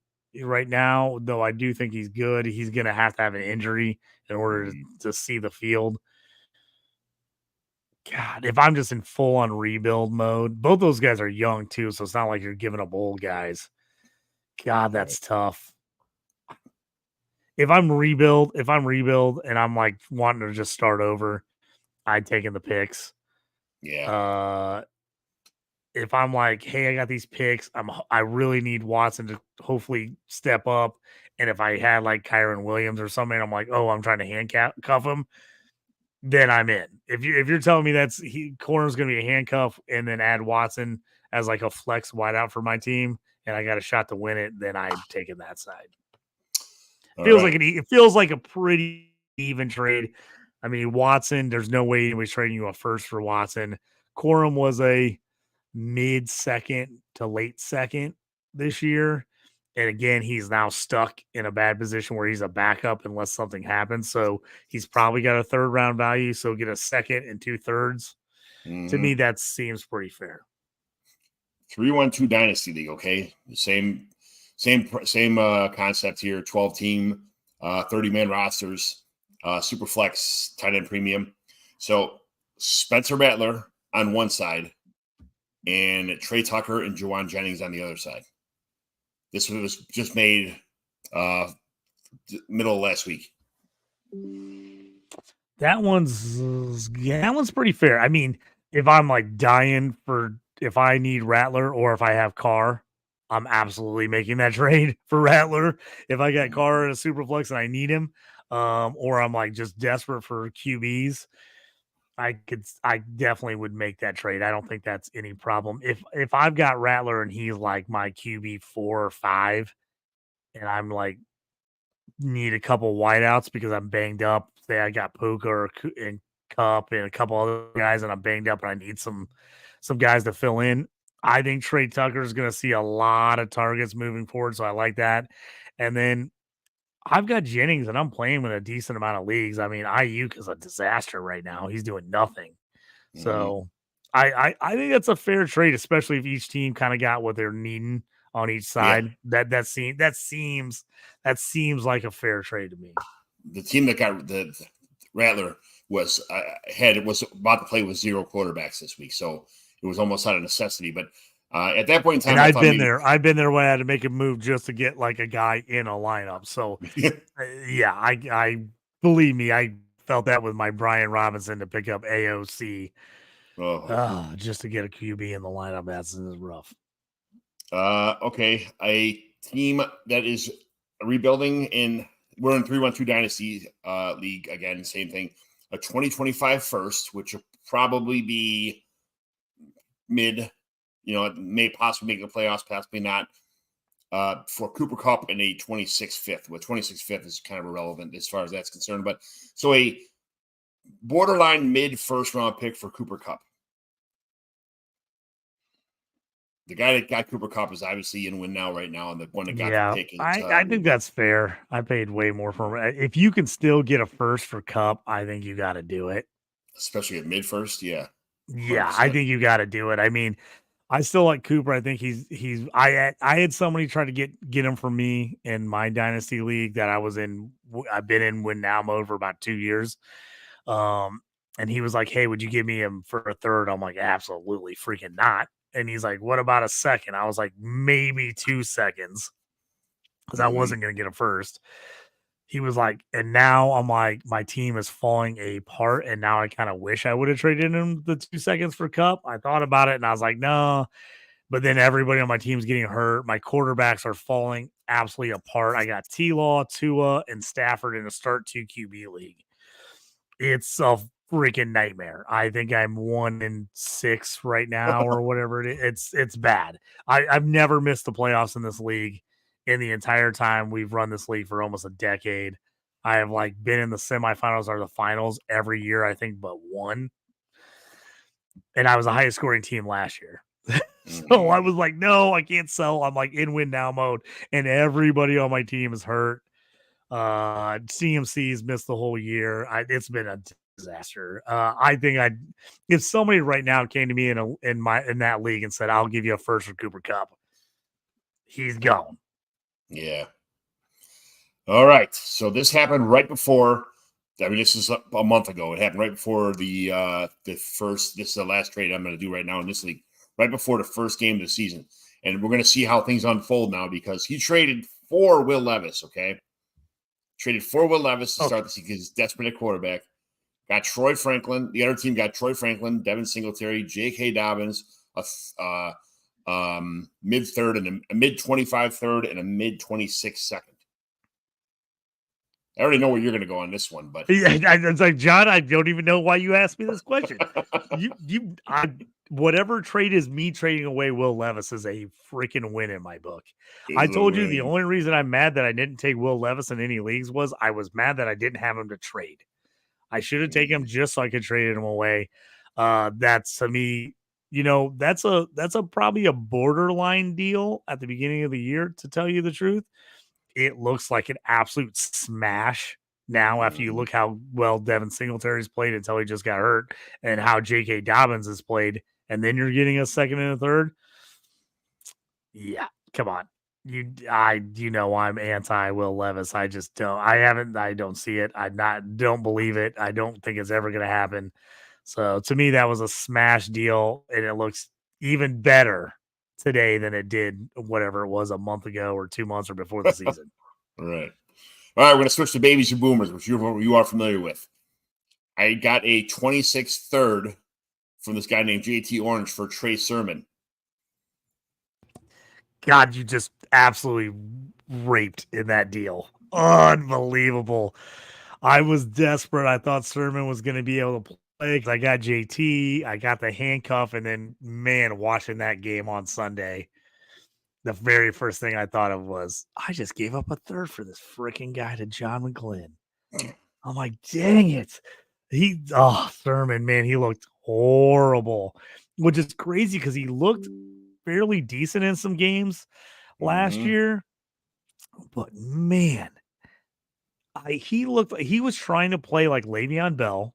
right now, though I do think he's good. He's going to have an injury in order to see the field. God, if I'm just in full on rebuild mode, both those guys are young too, so it's not like you're giving up old guys. God, that's tough. If I'm rebuild and I'm like wanting to just start over, I'd take in the picks. Yeah. If I'm like, hey, I got these picks, I really need Watson to hopefully step up. And if I had like Kyron Williams or something, I'm like, oh, I'm trying to handcuff him, then I'm in. If you're telling me Corner's going to be a handcuff and then add Watson as like a flex wideout for my team, and I got a shot to win it, then I'm taking that side. It feels like a pretty even trade. I mean, Watson, there's no way anybody's trading you a first for Watson. Corum was a mid-second to late second this year. And again, he's now stuck in a bad position where he's a backup unless something happens. So he's probably got a third round value. So get a second and 2/3. To me, that seems pretty fair. 3-1-2 Dynasty League, okay? Same concept here. 12-team, 30-man rosters, super flex, tight end premium. So Spencer Rattler on one side and Trey Tucker and Juwan Jennings on the other side. This was just made middle of last week. That one's pretty fair. I mean, if I'm like dying if I need Rattler or if I have Carr, I'm absolutely making that trade for Rattler. If I got Carr in a super flex and I need him, or I'm like just desperate for QBs, I definitely would make that trade. I don't think that's any problem. If I've got Rattler and he's like my QB 4 or 5, and I'm like need a couple wideouts because I'm banged up. Say I got Puka and Cup and a couple other guys, and I'm banged up, and I need some guys to fill in. I think Trey Tucker is going to see a lot of targets moving forward, so I like that. And then I've got Jennings, and I'm playing with a decent amount of leagues. I mean, Ayuk is a disaster right now. He's doing nothing. So I think that's a fair trade, especially if each team kind of got what they're needing on each side. Yeah. That seems like a fair trade to me. The team that got the Rattler was about to play with 0 quarterbacks this week, so it was almost out of necessity. But at that point in time, and I've been there when I had to make a move just to get like a guy in a lineup. So yeah, I believe me, I felt that with my Brian Robinson to pick up AOC. Just to get a QB in the lineup, that's rough. Okay, a team that is rebuilding we're in 3-1-2 Dynasty League again, same thing. A 2025 first, which will probably be mid, it may possibly make the playoffs, possibly not. For Cooper Kupp and a 26 fifth. Well, 26 fifth is kind of irrelevant as far as that's concerned. But so a borderline mid first round pick for Cooper Kupp. The guy that got Cooper Kupp is obviously in win now right now, and the one that got the pick. I think that's fair. I paid way more for him. If you can still get a first for Kupp, I think you got to do it. Especially at mid first, yeah. 100%. Yeah, I think you got to do it. I mean, I still like Cooper. I think he's. I had somebody try to get him for me in my Dynasty League that I was in. I've been in win now mode for about 2 years. And he was like, "Hey, would you give me him for a third?" I'm like, "Absolutely freaking not." And he's like, "What about a second?" I was like, "Maybe 2 seconds," because I wasn't going to get a first. He was like, and now I'm like, my team is falling apart, and now I kind of wish I would have traded him the 2 seconds for Kupp. I thought about it, and I was like, no. But then everybody on my team's getting hurt. My quarterbacks are falling absolutely apart. I got T-Law, Tua, and Stafford in a start 2 QB league. It's a freaking nightmare. I think I'm 1-6 right now or whatever it is. It's bad. I've never missed the playoffs in this league in the entire time we've run this league for almost a decade. I have like been in the semifinals or the finals every year, I think, but one. And I was the highest scoring team last year. So I was like, no, I can't sell. I'm like in win now mode. And everybody on my team is hurt. CMC's missed the whole year. It's been a disaster. I think if somebody right now came to me in that league and said, I'll give you a first for Cooper Kupp, he's gone. Yeah. All right. So this happened right before. I mean, this is a month ago. It happened right before the first. This is the last trade I'm going to do right now in this league. Right before the first game of the season, and we're going to see how things unfold now because he traded for Will Levis. Okay, traded for Will Levis to start the season because he's desperate at quarterback. Got Troy Franklin. The other team got Troy Franklin, Devin Singletary, J.K. Dobbins, a mid third and a mid 25 third and a mid 26 second. I already know where you're going to go on this one, but it's like, John, I don't even know why you asked me this question. Whatever trade is me trading away Will Levis is a freaking win in my book. I told you the only reason I'm mad that I didn't take Will Levis in any leagues was I was mad that I didn't have him to trade. I should have taken him just so I could trade him away. That's to me, that's probably a borderline deal at the beginning of the year, to tell you the truth. It looks like an absolute smash now after you look how well Devin Singletary's played until he just got hurt and how J.K. Dobbins has played. And then you're getting a second and a third. Yeah, come on. I'm anti Will Levis. I just don't. I don't see it. Don't believe it. I don't think it's ever going to happen. So to me, that was a smash deal, and it looks even better today than it did whatever it was a month ago or 2 months or before the season. Right. All right, we're going to switch to babies and boomers, which you are familiar with. I got a 26th third from this guy named JT Orange for Trey Sermon. God, you just absolutely raped in that deal. Unbelievable. I was desperate. I thought Sermon was going to be able to play because I got JT, I got the handcuff, and then, man, watching that game on Sunday, the very first thing I thought of was, I just gave up a third for this freaking guy to John McGlynn. I'm like, dang it. Sermon, man, he looked horrible, which is crazy because he looked fairly decent in some games last year. But, man, he looked like he was trying to play like Le'Veon Bell,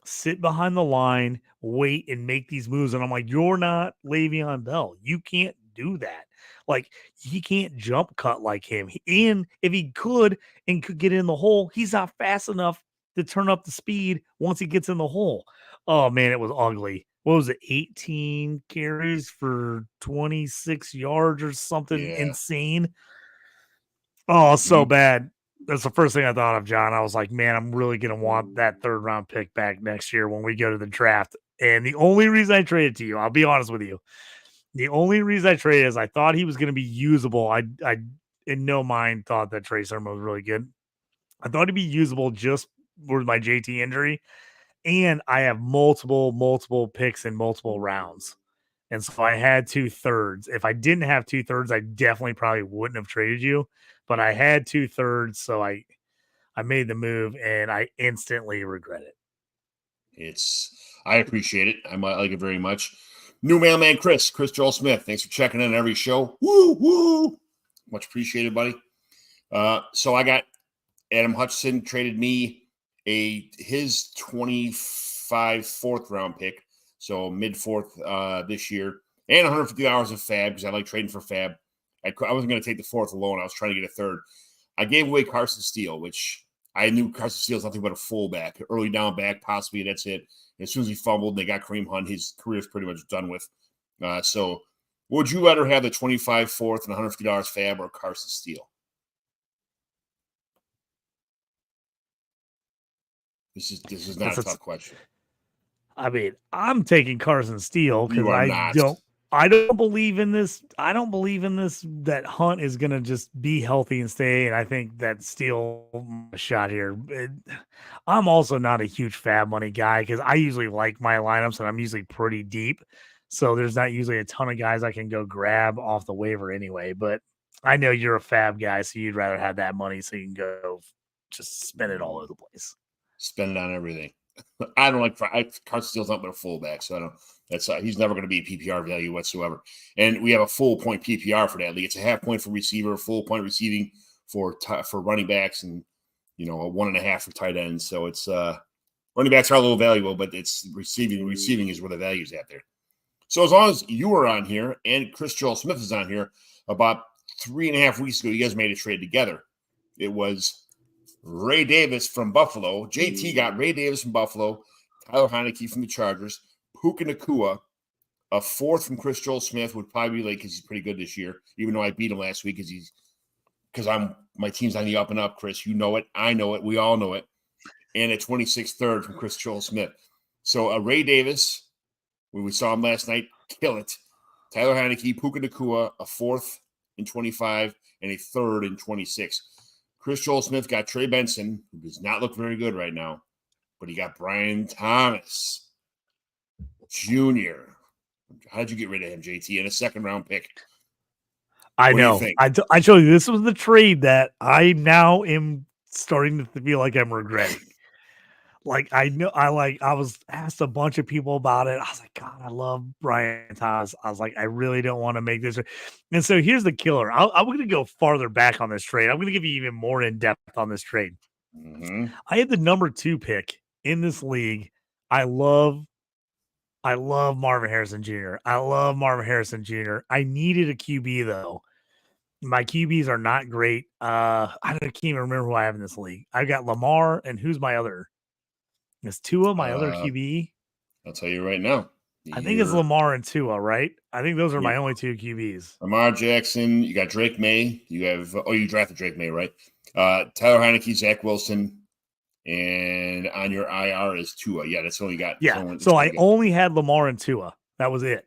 sit behind the line, wait, and make these moves. And I'm like, you're not Le'Veon Bell. You can't do that. Like, he can't jump cut like him. And if he could and could get in the hole, he's not fast enough to turn up the speed once he gets in the hole. Oh, man, it was ugly. What was it? 18 carries for 26 yards or something insane. Oh, so bad. That's the first thing I thought of, John. I was like, man, I'm really going to want that third round pick back next year when we go to the draft. And the only reason I traded to you, I'll be honest with you. The only reason I traded is I thought he was going to be usable. I in no mind thought that Trey Sermon was really good. I thought he'd be usable just with my JT injury. And I have multiple picks in multiple rounds. And so I had 2/3. If I didn't have 2/3, I definitely probably wouldn't have traded you. But I had 2/3, so I made the move, and I instantly regret it. I appreciate it. I like it very much. New mailman Chris Joel Smith. Thanks for checking in every show. Woo! Much appreciated, buddy. So I got Adam Hutchinson traded me his 25 fourth round pick. So mid fourth this year, and $150 of fab because I like trading for fab. I wasn't going to take the fourth alone. I was trying to get a third. I gave away Carson Steele, which I knew Carson Steele is nothing but a fullback, early down back, possibly. That's it. As soon as he fumbled, they got Kareem Hunt. His career is pretty much done with. So would you rather have the 25 fourth and $150 fab or Carson Steele? This is not a tough question. I mean, I'm taking Carson Steele because I don't believe in this. I don't believe in this that Hunt is going to just be healthy and stay. And I think that Steele a shot here. I'm also not a huge fab money guy because I usually like my lineups and I'm usually pretty deep. So there's not usually a ton of guys I can go grab off the waiver anyway. But I know you're a fab guy, so you'd rather have that money so you can go just spend it all over the place. Spend it on everything. I don't like Carson Steele's not but a fullback, so I don't. That's he's never going to be a PPR value whatsoever. And we have a full point PPR for that league. It's a half point for receiver, full point receiving for running backs, and a 1.5 for tight ends. So it's running backs are a little valuable, but it's receiving. Receiving is where the value's at there. So as long as you are on here and Chris Joel Smith is on here, about 3.5 weeks ago, you guys made a trade together. It was Ray Davis from Buffalo. JT got Ray Davis from Buffalo, Tyler Heineke from the Chargers, Puka Nacua, a fourth from Chris Joel Smith would probably be late because he's pretty good this year, even though I beat him last week because my team's on the up and up, Chris. You know it. I know it. We all know it. And a 26th third from Chris Joel Smith. So a Ray Davis, when we saw him last night, kill it. Tyler Heineke, Puka Nacua, a fourth in 25 and a third in 26. Chris Joel Smith got Trey Benson, who does not look very good right now, but he got Brian Thomas Jr. How'd you get rid of him, JT, in a second-round pick? I know. I told you this was the trade that I now am starting to feel like I'm regretting. I was asked a bunch of people about it. I was like, God, I love Brian Thomas. I was like, I really don't want to make this. And so here's the killer. I'm going to go farther back on this trade. I'm going to give you even more in depth on this trade. Mm-hmm. I had the number 2 pick in this league. I love Marvin Harrison Jr. I needed a QB though. My QBs are not great. I can't even remember who I have in this league. I've got Lamar, and who's my other? Is Tua my other QB? I'll tell you right now. I think it's Lamar and Tua, right? I think those are my only 2 QBs. Lamar Jackson, you got Drake May. You have you drafted Drake May, right? Tyler Heineke, Zach Wilson, and on your IR is Tua. Yeah, that's all you got. Yeah. So I only had Lamar and Tua. That was it.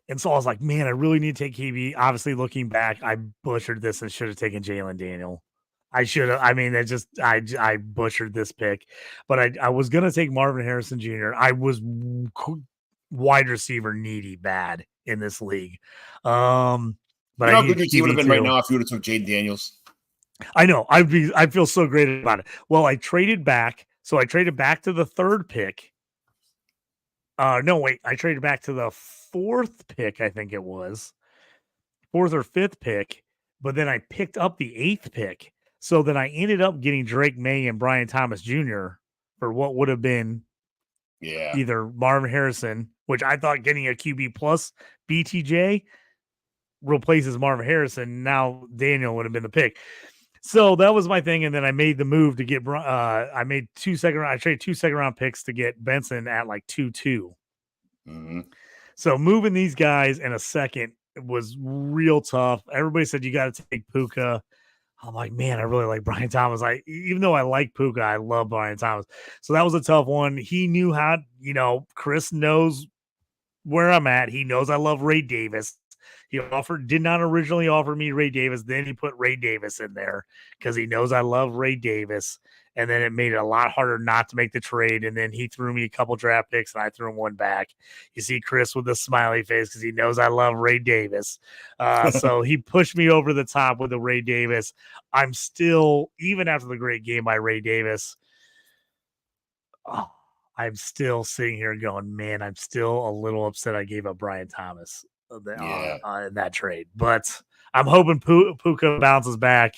And so I was like, man, I really need to take QB. Obviously, looking back, I butchered this and should have taken Jalen Daniel. I should have. I mean, I butchered this pick, but I was going to take Marvin Harrison Jr. I was wide receiver needy bad in this league. But you know how good your team would have been right now if you would have took Jaden Daniels. I know. I feel so great about it. Well, I traded back. So I traded back to the 3rd pick. No, wait. I traded back to the 4th pick, I think it was. 4th or 5th pick. But then I picked up the 8th pick. So then I ended up getting Drake May and Brian Thomas Jr. for what would have been either Marvin Harrison, which I thought getting a QB plus BTJ replaces Marvin Harrison. Now Daniel would have been the pick. So that was my thing. And then I made the move to get, I traded 2 second-round picks to get Benson at like 2-2. Mm-hmm. So moving these guys in a second was real tough. Everybody said you got to take Puka. I'm like, man, I really like Brian Thomas. Even though I like Puka, I love Brian Thomas. So that was a tough one. He knew how, Chris knows where I'm at. He knows I love Ray Davis. He did not originally offer me Ray Davis. Then he put Ray Davis in there because he knows I love Ray Davis. And then it made it a lot harder not to make the trade. And then he threw me a couple draft picks and I threw him one back. You see Chris with a smiley face because he knows I love Ray Davis. So he pushed me over the top with the Ray Davis. I'm still, even after the great game by Ray Davis, I'm still sitting here going, man, I'm still a little upset I gave up Brian Thomas in that trade. But I'm hoping Puka bounces back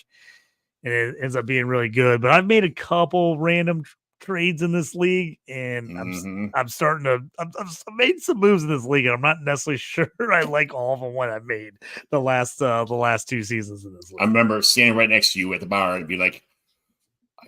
and it ends up being really good. But I've made a couple random trades in this league, and I'm starting to. I've made some moves in this league, and I'm not necessarily sure I like all of them when I've made the last 2 seasons in this league. I remember standing right next to you at the bar and be like,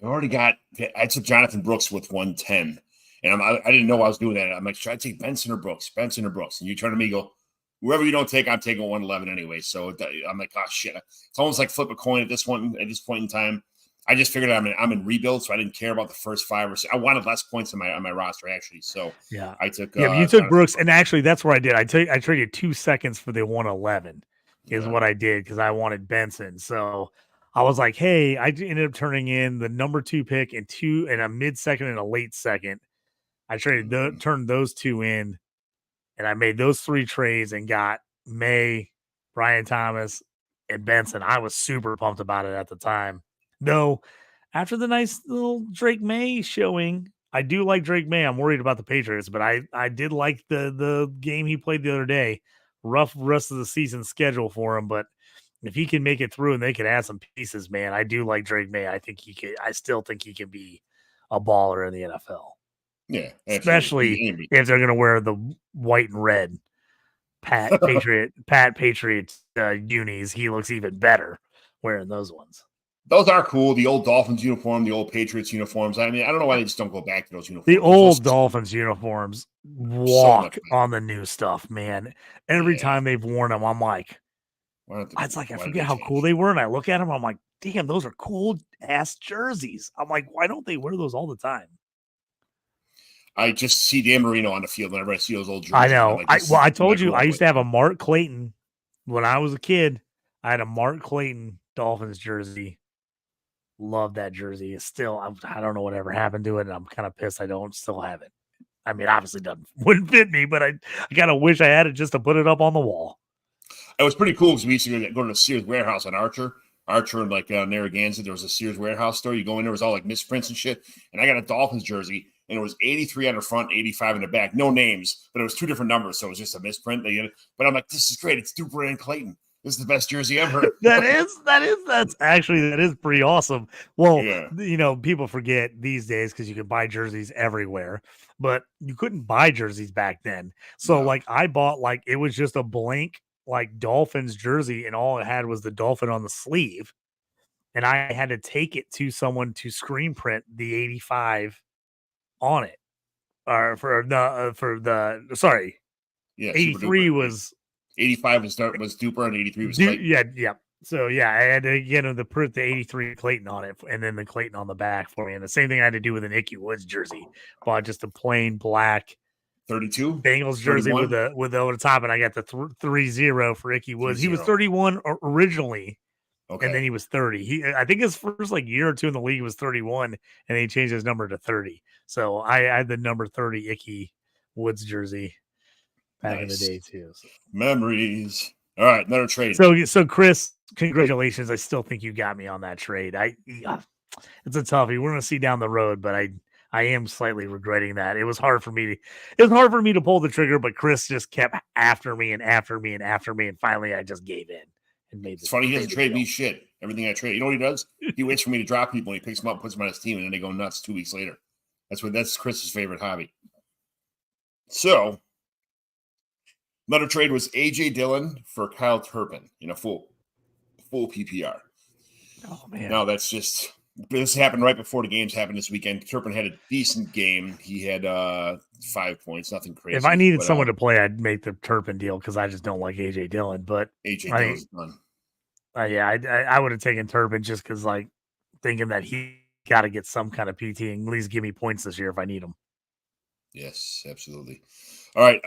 I took Jonathan Brooks with 110, and I didn't know I was doing that. I'm like, should I take Benson or Brooks? And you turn to me, and go, whoever you don't take, I'm taking 111 anyway. So I'm like, oh shit! It's almost like flip a coin at this point in time. I just figured I'm in rebuild, so I didn't care about the first 5 or 6. I wanted less points on my roster actually. So yeah, I took. You took Brooks, and actually that's what I did. I traded 2 seconds for the 111 is what I did because I wanted Benson. So I was like, hey, I ended up turning in the number 2 pick and a mid second and a late second. I turned those 2 in. And I made those 3 trades and got May, Brian Thomas, and Benson. I was super pumped about it at the time. Though after the nice little Drake May showing, I do like Drake May. I'm worried about the Patriots, but I did like the game he played the other day. Rough rest of the season schedule for him, but if he can make it through and they can add some pieces, man, I do like Drake May. I think he can. I still think he can be a baller in the NFL. Yeah, especially absolutely. if they're going to wear the white and red Pat Patriots unis. He looks even better wearing those ones. Those are cool. The old Dolphins uniform, the old Patriots uniforms. I mean, I don't know why they just don't go back to those uniforms. The old Dolphins uniforms walk on the new stuff, man. Every time they've worn them, I'm like, I forget how cool they were. And I look at them, I'm like, damn, those are cool ass jerseys. I'm like, why don't they wear those all the time? I just see Dan Marino on the field whenever I see those old jerseys. I know. I told you I used to have a Mark Clayton when I was a kid. I had a Mark Clayton Dolphins jersey. Love that jersey. It's still, I don't know whatever happened to it, and I'm kind of pissed I don't still have it. I mean, obviously wouldn't fit me, but I kind of wish I had it just to put it up on the wall. It was pretty cool because we used to go to the Sears warehouse on Archer and like Narragansett. There was a Sears warehouse store. You go in, there was all like misprints and shit. And I got a Dolphins jersey, and it was 83 on the front, 85 in the back. No names, but it was two different numbers, so it was just a misprint. But I'm like, this is great. It's Duper and Clayton. This is the best jersey ever. That is pretty awesome. Well, people forget these days because you can buy jerseys everywhere, but you couldn't buy jerseys back then. So like I bought it was just a blank like Dolphins jersey, and all it had was the dolphin on the sleeve, and I had to take it to someone to screen print the 85 on it, or sorry, 83 was. 85 was Duper and 83 was Clayton. Yeah. So, I had to print the 83 Clayton on it and then the Clayton on the back for me. And the same thing I had to do with an Icky Woods jersey. Bought just a plain black 32 Bengals jersey 31? with the over the top, and I got the 3-0 for Icky Woods. 3-0. He was 31 originally, okay, and then he was 30. I think his first year or two in the league was 31, and then he changed his number to 30. So I had the number 30 Icky Woods jersey back in the day too. So. Memories. All right, another trade. So Chris, congratulations. I still think you got me on that trade. It's a toughie. We're gonna see down the road, but I am slightly regretting that. It was hard for me to pull the trigger, but Chris just kept after me, and finally I just gave in and made. It's funny, he doesn't trade me shit. Everything I trade, you know what he does? He waits for me to drop people, and he picks them up, puts them on his team, and then they go nuts 2 weeks later. That's Chris's favorite hobby. So. Another trade was A.J. Dillon for Kyle Turpin in a full PPR. Oh, man. Now, this happened right before the games happened this weekend. Turpin had a decent game. He had 5 points, nothing crazy. If I needed someone to play, I'd make the Turpin deal because I just don't like A.J. Dillon. But A.J. Dillon's done. I would have taken Turpin just because, thinking that he got to get some kind of PT and at least give me points this year if I need them. Yes, absolutely. All right,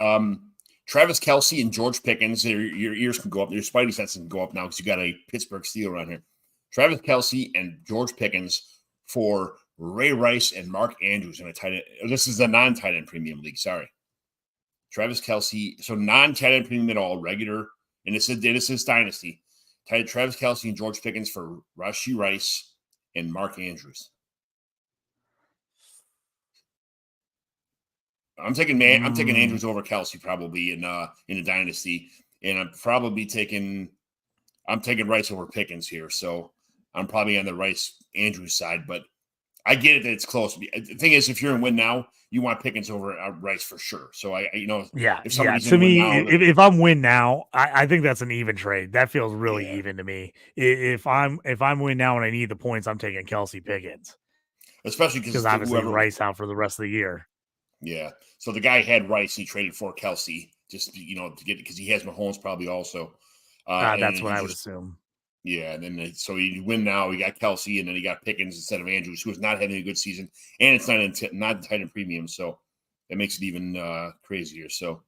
Travis Kelce and George Pickens, your ears can go up. Your spidey senses can go up now because you got a Pittsburgh Steeler around here. Travis Kelce and George Pickens for Ray Rice and Mark Andrews in a tight end. This is a non-tight end premium league. Sorry. Travis Kelce, so non-tight end premium at all, regular, and this is Dynasty. Travis Kelce and George Pickens for Rashee Rice and Mark Andrews. I'm taking Andrews over Kelce probably in a dynasty, and I'm taking Rice over Pickens here. So I'm probably on the Rice Andrews side, but I get it that it's close. The thing is, if you're in win now, you want Pickens over Rice for sure. So To me, if I'm win now, I think that's an even trade. That feels really even to me. If I'm win now and I need the points, I'm taking Kelce Pickens, especially because obviously Rice out for the rest of the year. Yeah. So the guy had Rice. He traded for Kelce just to get it because he has Mahomes probably also. That's what I would assume. Yeah, and then so you win now. He got Kelce, and then he got Pickens instead of Andrews, who is not having a good season, and it's not tight end premium, so that makes it even crazier. So,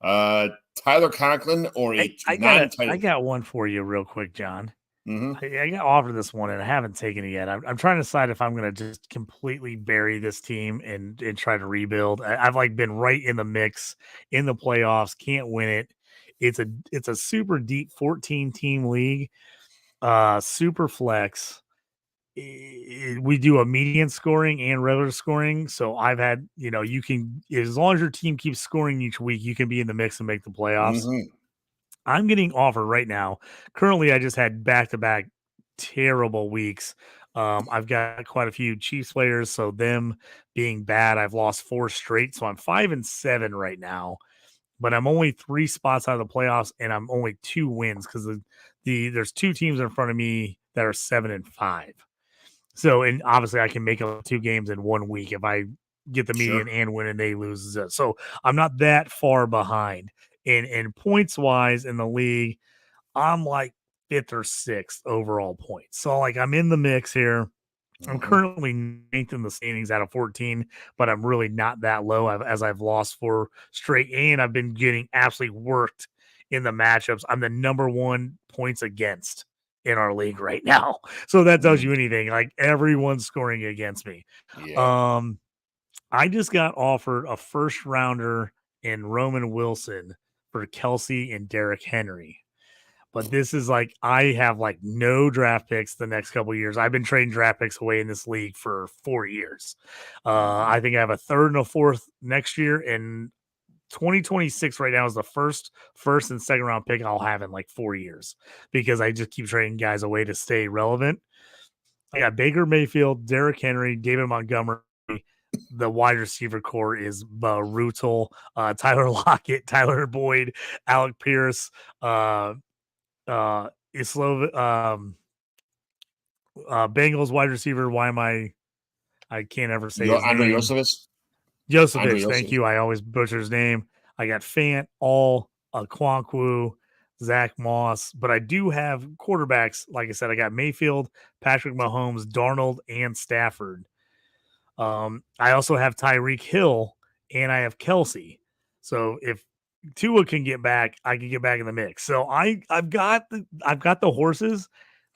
Tyler Conklin or I got one for you real quick, John. Mm-hmm. I got offered this one and I haven't taken it yet. I'm trying to decide if I'm going to just completely bury this team and try to rebuild. I've been right in the mix in the playoffs, can't win it. It's a super deep 14 team league, super flex. we do a median scoring and regular scoring. So I've had, you can, as long as your team keeps scoring each week, you can be in the mix and make the playoffs. Mm-hmm. I'm getting offered right now. Currently, I just had back-to-back terrible weeks. I've got quite a few Chiefs players, so them being bad, I've lost 4 straight. So I'm 5-7 right now, but I'm only 3 spots out of the playoffs, and I'm only 2 wins because there's 2 teams in front of me that are 7-5. So, and obviously, I can make up 2 games in 1 week if I get the median and win and they lose. So I'm not that far behind. And points wise in the league, I'm like 5th or 6th overall points. So like I'm in the mix here. I'm currently 9th in the standings out of 14, but I'm really not that low as I've lost 4 straight, and I've been getting absolutely worked in the matchups. I'm the number 1 points against in our league right now. So that tells you anything. Like everyone's scoring against me. Yeah. I just got offered a first rounder in Roman Wilson for Kelsey and Derrick Henry. But this is like, I have like no draft picks the next couple of years. I've been trading draft picks away in this league for 4 years. I think I have a 3rd and a 4th next year. And 2026 right now is the first and second round pick I'll have in like 4 years because I just keep trading guys away to stay relevant. I got Baker Mayfield, Derrick Henry, David Montgomery. The wide receiver core is brutal. Tyler Lockett, Tyler Boyd, Alec Pierce, Bengals wide receiver. Why am I can't ever say his Andre name. Josevich, thank you. I always butcher his name. I got Fant, Kwankwu, Zach Moss, but I do have quarterbacks. Like I said, I got Mayfield, Patrick Mahomes, Darnold, and Stafford. I also have Tyreek Hill and I have Kelsey. So if Tua can get back, I can get back in the mix. So I've got the horses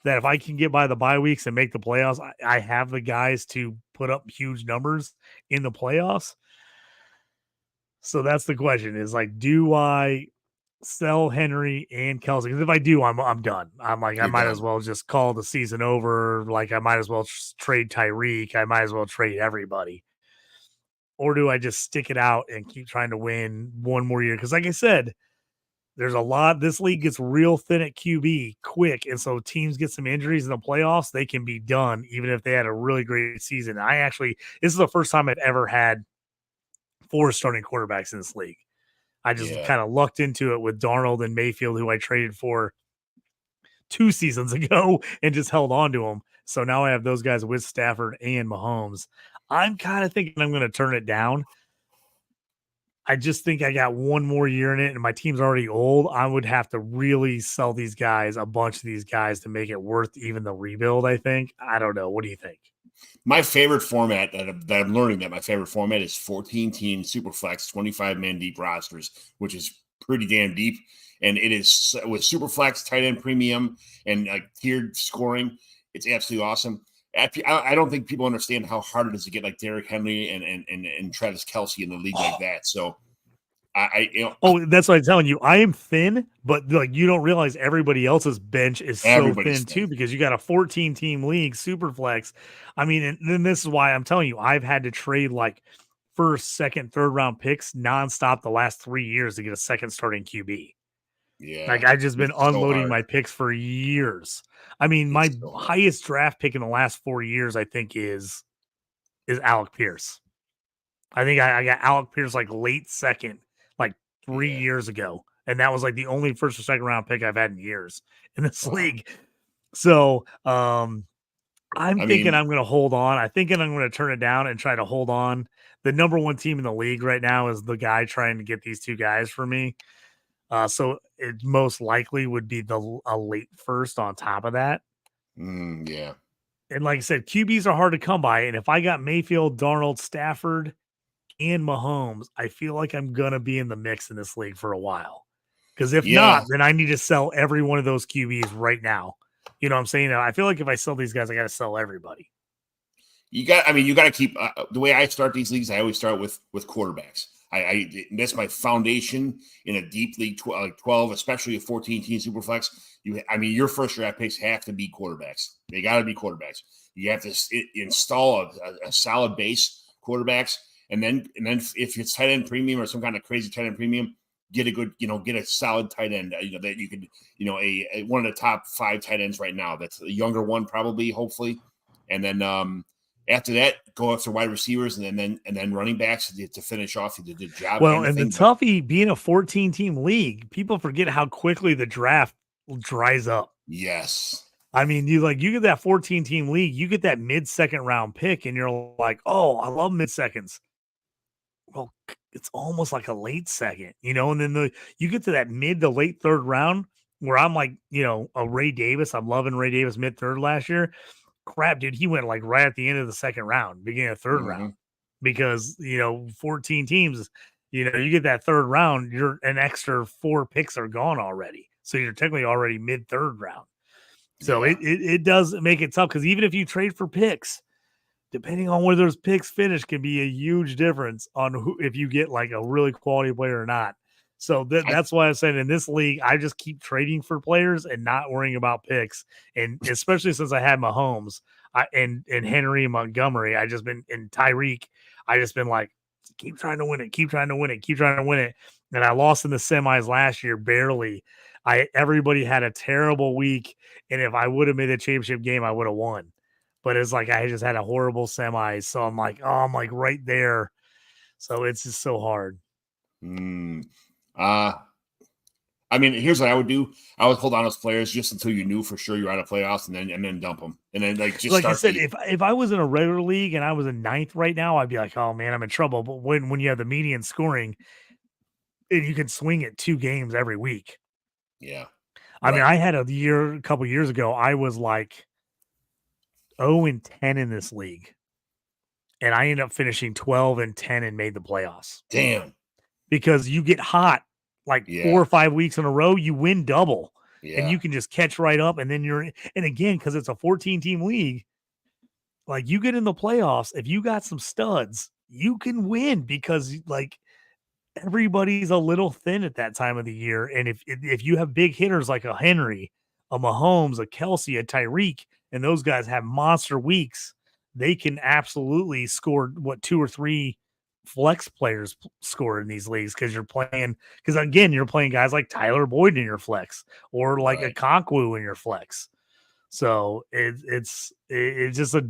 that if I can get by the bye weeks and make the playoffs, I have the guys to put up huge numbers in the playoffs. So that's the question is like, do I sell Henry and Kelsey? Because if I do, I'm done. I'm like, I might as well just call the season over. Like I might as well trade Tyreek. I might as well trade everybody. Or do I just stick it out and keep trying to win one more year? Because like I said, there's a lot. This league gets real thin at QB quick. And so teams get some injuries in the playoffs. They can be done even if they had a really great season. This is the first time I've ever had 4 starting quarterbacks in this league. I just kind of lucked into it with Darnold and Mayfield, who I traded for 2 seasons ago and just held on to them. So now I have those guys with Stafford and Mahomes. I'm kind of thinking I'm going to turn it down. I just think I got 1 more year in it and my team's already old. I would have to really sell these guys, a bunch of these guys, to make it worth even the rebuild, I think. I don't know. What do you think? My favorite format that I'm learning that my favorite format is 14-team Superflex, 25-man deep rosters, which is pretty damn deep. And it is with Superflex, tight end premium, and tiered scoring. It's absolutely awesome. I don't think people understand how hard it is to get like Derrick Henry and Travis Kelce in the league like that. So that's what I'm telling you. I am thin, but like you don't realize everybody else's bench is so thin too because you got a 14-team league, Superflex. I mean, and then this is why I'm telling you, I've had to trade like first, second, third round picks nonstop the last 3 years to get a second starting QB. Yeah. Like I've just been unloading my picks for years. I mean, my highest draft pick in the last 4 years, I think, is Alec Pierce. I think I got Alec Pierce like late second, like 3 years ago. And that was like the only first or second round pick I've had in years in this league. So I'm thinking I'm going to hold on. I'm thinking I'm going to turn it down and try to hold on. The number 1 team in the league right now is the guy trying to get these 2 guys for me. So it most likely would be a late first on top of that. Yeah. And like I said, QBs are hard to come by. And if I got Mayfield, Darnold, Stafford, and Mahomes, I feel like I'm going to be in the mix in this league for a while. Because if not, then I need to sell every one of those QBs right now. You know what I'm saying? I feel like if I sell these guys, I got to sell everybody. You got to keep the way I start these leagues. I always start with quarterbacks. That's my foundation in a deep league 12, especially a 14-team superflex. Your first draft picks have to be quarterbacks. They got to be quarterbacks. You have to install a solid base quarterbacks, and then if it's tight end premium or some kind of crazy tight end premium, get a good, get a solid tight end. That you could, one of the top 5 tight ends right now. That's a younger one, probably, hopefully, and then after that, go after wide receivers and then running backs to finish off the job. Well, and the toughie being a 14-team league, people forget how quickly the draft dries up. Yes. I mean, you get that 14-team league, you get that mid-second round pick, and you're like, oh, I love mid-seconds. Well, it's almost like a late second, and then you get to that mid to late third round where I'm like, a Ray Davis. I'm loving Ray Davis mid-third last year. Crap, dude, he went like right at the end of the second round, beginning of third round, because 14 teams, you get that third round, you're an extra 4 picks are gone already, so you're technically already mid third round. So it does make it tough, because even if you trade for picks, depending on where those picks finish, can be a huge difference on if you get like a really quality player or not. So that's why I said in this league, I just keep trading for players and not worrying about picks. And especially since I had Mahomes and Henry and Montgomery, I just been in Tyreek. I just been like, keep trying to win it, keep trying to win it, keep trying to win it. And I lost in the semis last year, barely. Everybody had a terrible week. And if I would have made a championship game, I would have won. But it's like I just had a horrible semis. So I'm like, right there. So it's just so hard. Here's what I would do. I would hold on those players just until you knew for sure you're out of playoffs, and then dump them. And then like I said, if I was in a regular league and I was in 9th right now, I'd be like, oh man, I'm in trouble. But when you have the median scoring and you can swing it 2 games every week. Yeah. I mean, I had a couple years ago, I was like 0-10 in this league. And I ended up finishing 12-10 and made the playoffs. Damn. Because you get hot like 4 or 5 weeks in a row, you win double. Yeah. And you can just catch right up. And then and again, because it's a 14-team league, like you get in the playoffs, if you got some studs, you can win, because like everybody's a little thin at that time of the year. And if you have big hitters like a Henry, a Mahomes, a Kelsey, a Tyreek, and those guys have monster weeks, they can absolutely score 2 or 3 flex players score in these leagues, because you're playing guys like Tyler Boyd in your flex, or like a Okonkwo in your flex. So it's just a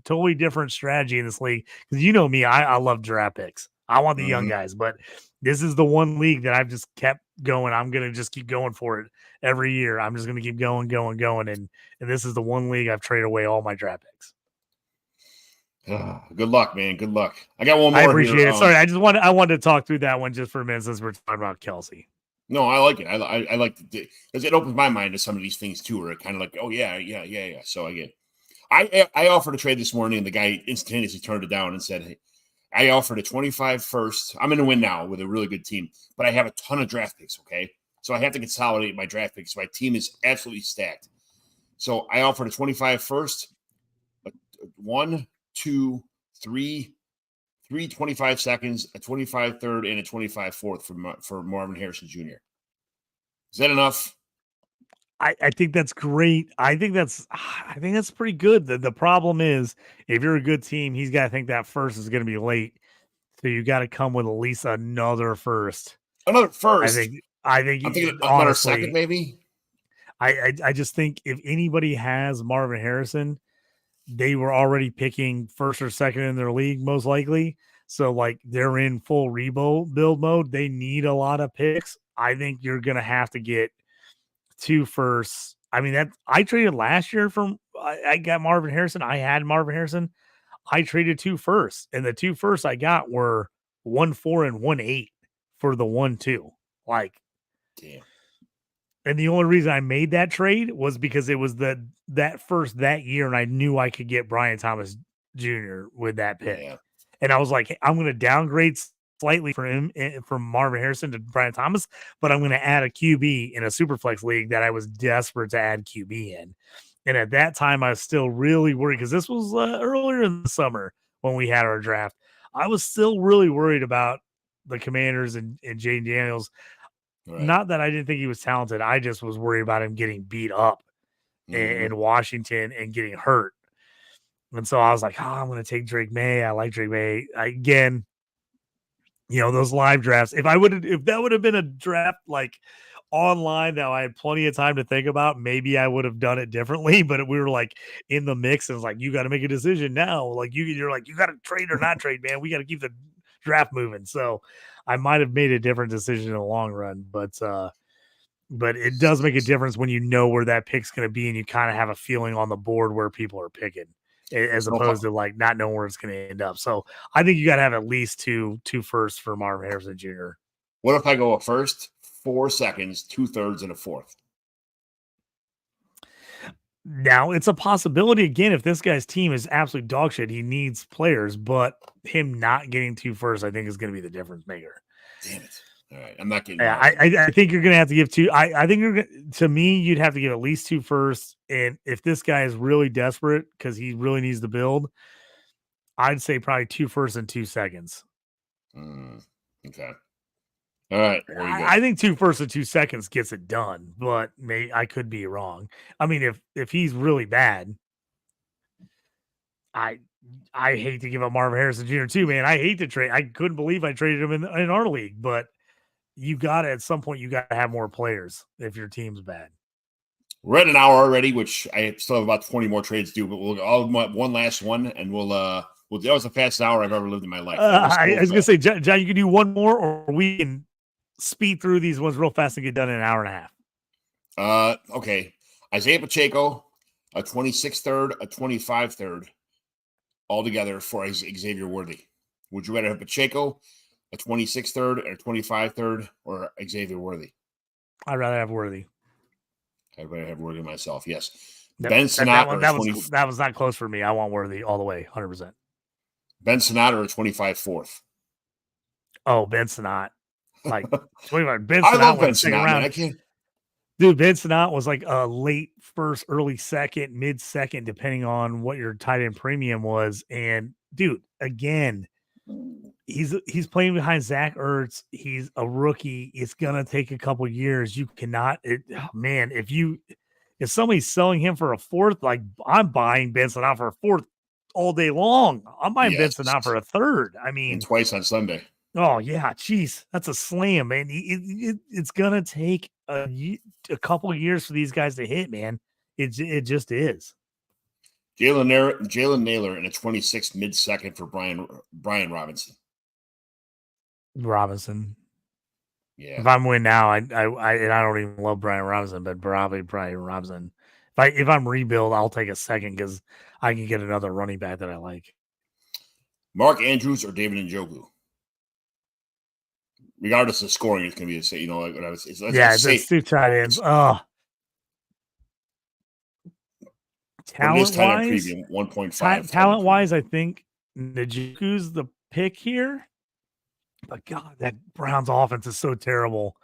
totally different strategy in this league. Because me, I love draft picks. I want the young guys, but this is the one league that I've just kept going. I'm gonna just keep going for it every year. I'm just gonna keep going, and this is the one league I've traded away all my draft picks. Good luck, man. Good luck. I got one more. I appreciate it. Sorry, I wanted to talk through that one just for a minute, since we're talking about Kelsey. No, I like it. I like it because it opens my mind to some of these things too, where it kind of like, oh yeah. So I get it. I offered a trade this morning, and the guy instantaneously turned it down and said, hey, I offered a 25 first. I'm going to win now with a really good team, but I have a ton of draft picks. Okay. So I have to consolidate my draft picks. My team is absolutely stacked. So I offered a 25 first, 1, 2, 3 25 seconds, a 25 third, and a 25 fourth for Marvin Harrison Jr. Is that enough? I think that's great. I think that's pretty good. The problem is, if you're a good team, he's got to think that first is going to be late. So you got to come with at least another first. Another first. I think I'm thinking honestly, another second, maybe. I just think if anybody has Marvin Harrison, they were already picking first or second in their league, most likely. So like they're in full rebuild mode. They need a lot of picks. I think you're going to have to get 2 firsts. I mean, that I traded last year I got Marvin Harrison. I had Marvin Harrison. I traded 2 firsts, and the 2 firsts I got were 1-4 and 1-8 for the 1-2. Like, damn. And the only reason I made that trade was because it was that first that year, and I knew I could get Brian Thomas Jr. with that pick. Yeah. And I was like, hey, I'm going to downgrade slightly for him, from Marvin Harrison to Brian Thomas, but I'm going to add a QB in a Superflex league that I was desperate to add QB in. And at that time, I was still really worried, because this was earlier in the summer when we had our draft. I was still really worried about the Commanders and Jaden Daniels. Right. Not that I didn't think he was talented. I just was worried about him getting beat up in Washington and getting hurt. And so I was like, I'm going to take Drake May. I like Drake May. Again, those live drafts. If that would have been a draft like online that I had plenty of time to think about, maybe I would have done it differently. But we were like in the mix, and it's like, you got to make a decision now. Like you're like, you got to trade or not trade, man. We got to keep the draft moving. So I might have made a different decision in the long run, but it does make a difference when you know where that pick's going to be and you kind of have a feeling on the board where people are picking, as opposed to like not knowing where it's going to end up. So I think you got to have at least two firsts for Marvin Harrison Jr. What if I go a first, 4 seconds, 2/3, and a fourth? Now it's a possibility again. If this guy's team is absolute dog shit, he needs players, but him not getting 2 firsts, I think is going to be the difference maker. Damn it. All right. I'm not getting I think you're going to have to give 2. I think to me, you'd have to give at least 2 firsts. And if this guy is really desperate because he really needs to build, I'd say probably 2 firsts and 2 seconds. Okay. All right. I think 2 firsts and 2 seconds gets it done, but I could be wrong. I mean, if he's really bad, I hate to give up Marvin Harrison Jr. too, man. I hate to trade. I couldn't believe I traded him in our league, but you got to, at some point, you got to have more players if your team's bad. We're at an hour already, which I still have about 20 more trades to do, but we'll one last one, and that was the fastest hour I've ever lived in my life. I was going to say, John, you can do one more, or we can speed through these ones real fast and get done in an hour and a half. Okay. Isaiah Pacheco, a 26 third, a 25 third, all together for Xavier Worthy. Would you rather have Pacheco, a 26 third, or a 25 third, or Xavier Worthy? I'd rather have Worthy. I'd rather have Worthy myself. Yes. Ben Sinnott. That was not close for me. I want Worthy all the way, 100%. Ben Sinnott or a 25 fourth? Oh, Ben Sinnott. Like 25. Ben Sinnott. I love Ben Sinnott. Man, I can't. Dude, Ben Sinnott was like a late first, early second, mid second, depending on what your tight end premium was. And dude, again, he's playing behind Zach Ertz. He's a rookie. It's gonna take a couple years. You cannot, if somebody's selling him for a fourth, like I'm buying Ben Sinnott for a fourth all day long. I'm buying Ben Sinnott for a third. I mean, and twice on Sunday. Oh yeah, geez, that's a slam, man. It's gonna take a couple of years for these guys to hit, man. It just is. Jalen Naylor in a 26 mid second for Brian Robinson. Yeah. If I'm winning now, I don't even love Brian Robinson, but probably Brian Robinson. If I'm rebuild, I'll take a second because I can get another running back that I like. Mark Andrews or David Njoku? Regardless of scoring, it's going to be the same. It's 2 tight ends. Talent-wise, 1.5. Talent-wise, I think Njoku's the pick here. But God, that Browns offense is so terrible.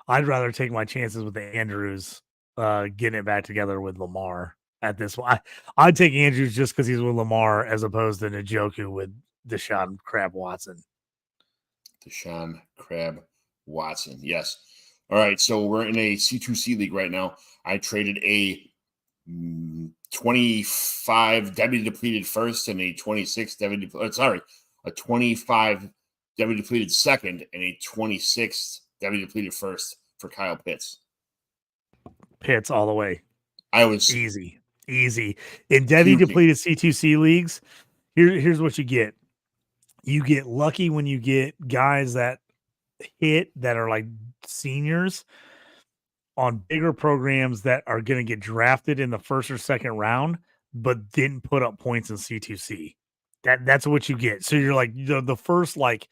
I'd rather take my chances with the Andrews getting it back together with Lamar at this one. I'd take Andrews just because he's with Lamar as opposed to Njoku with Deshaun Crab Watson. Deshaun Crab Watson. Yes. All right. So we're in a C2C league right now. I traded a 25 Debbie depleted first and a 26 a 25 Debbie depleted second and a 26 Debbie depleted first for Kyle Pitts. Pitts all the way. I was easy. In Debbie depleted C2C leagues, here's what you get. You get lucky when you get guys that hit that are like seniors on bigger programs that are going to get drafted in the first or second round, but didn't put up points in C2C. That's what you get. So you're like the first like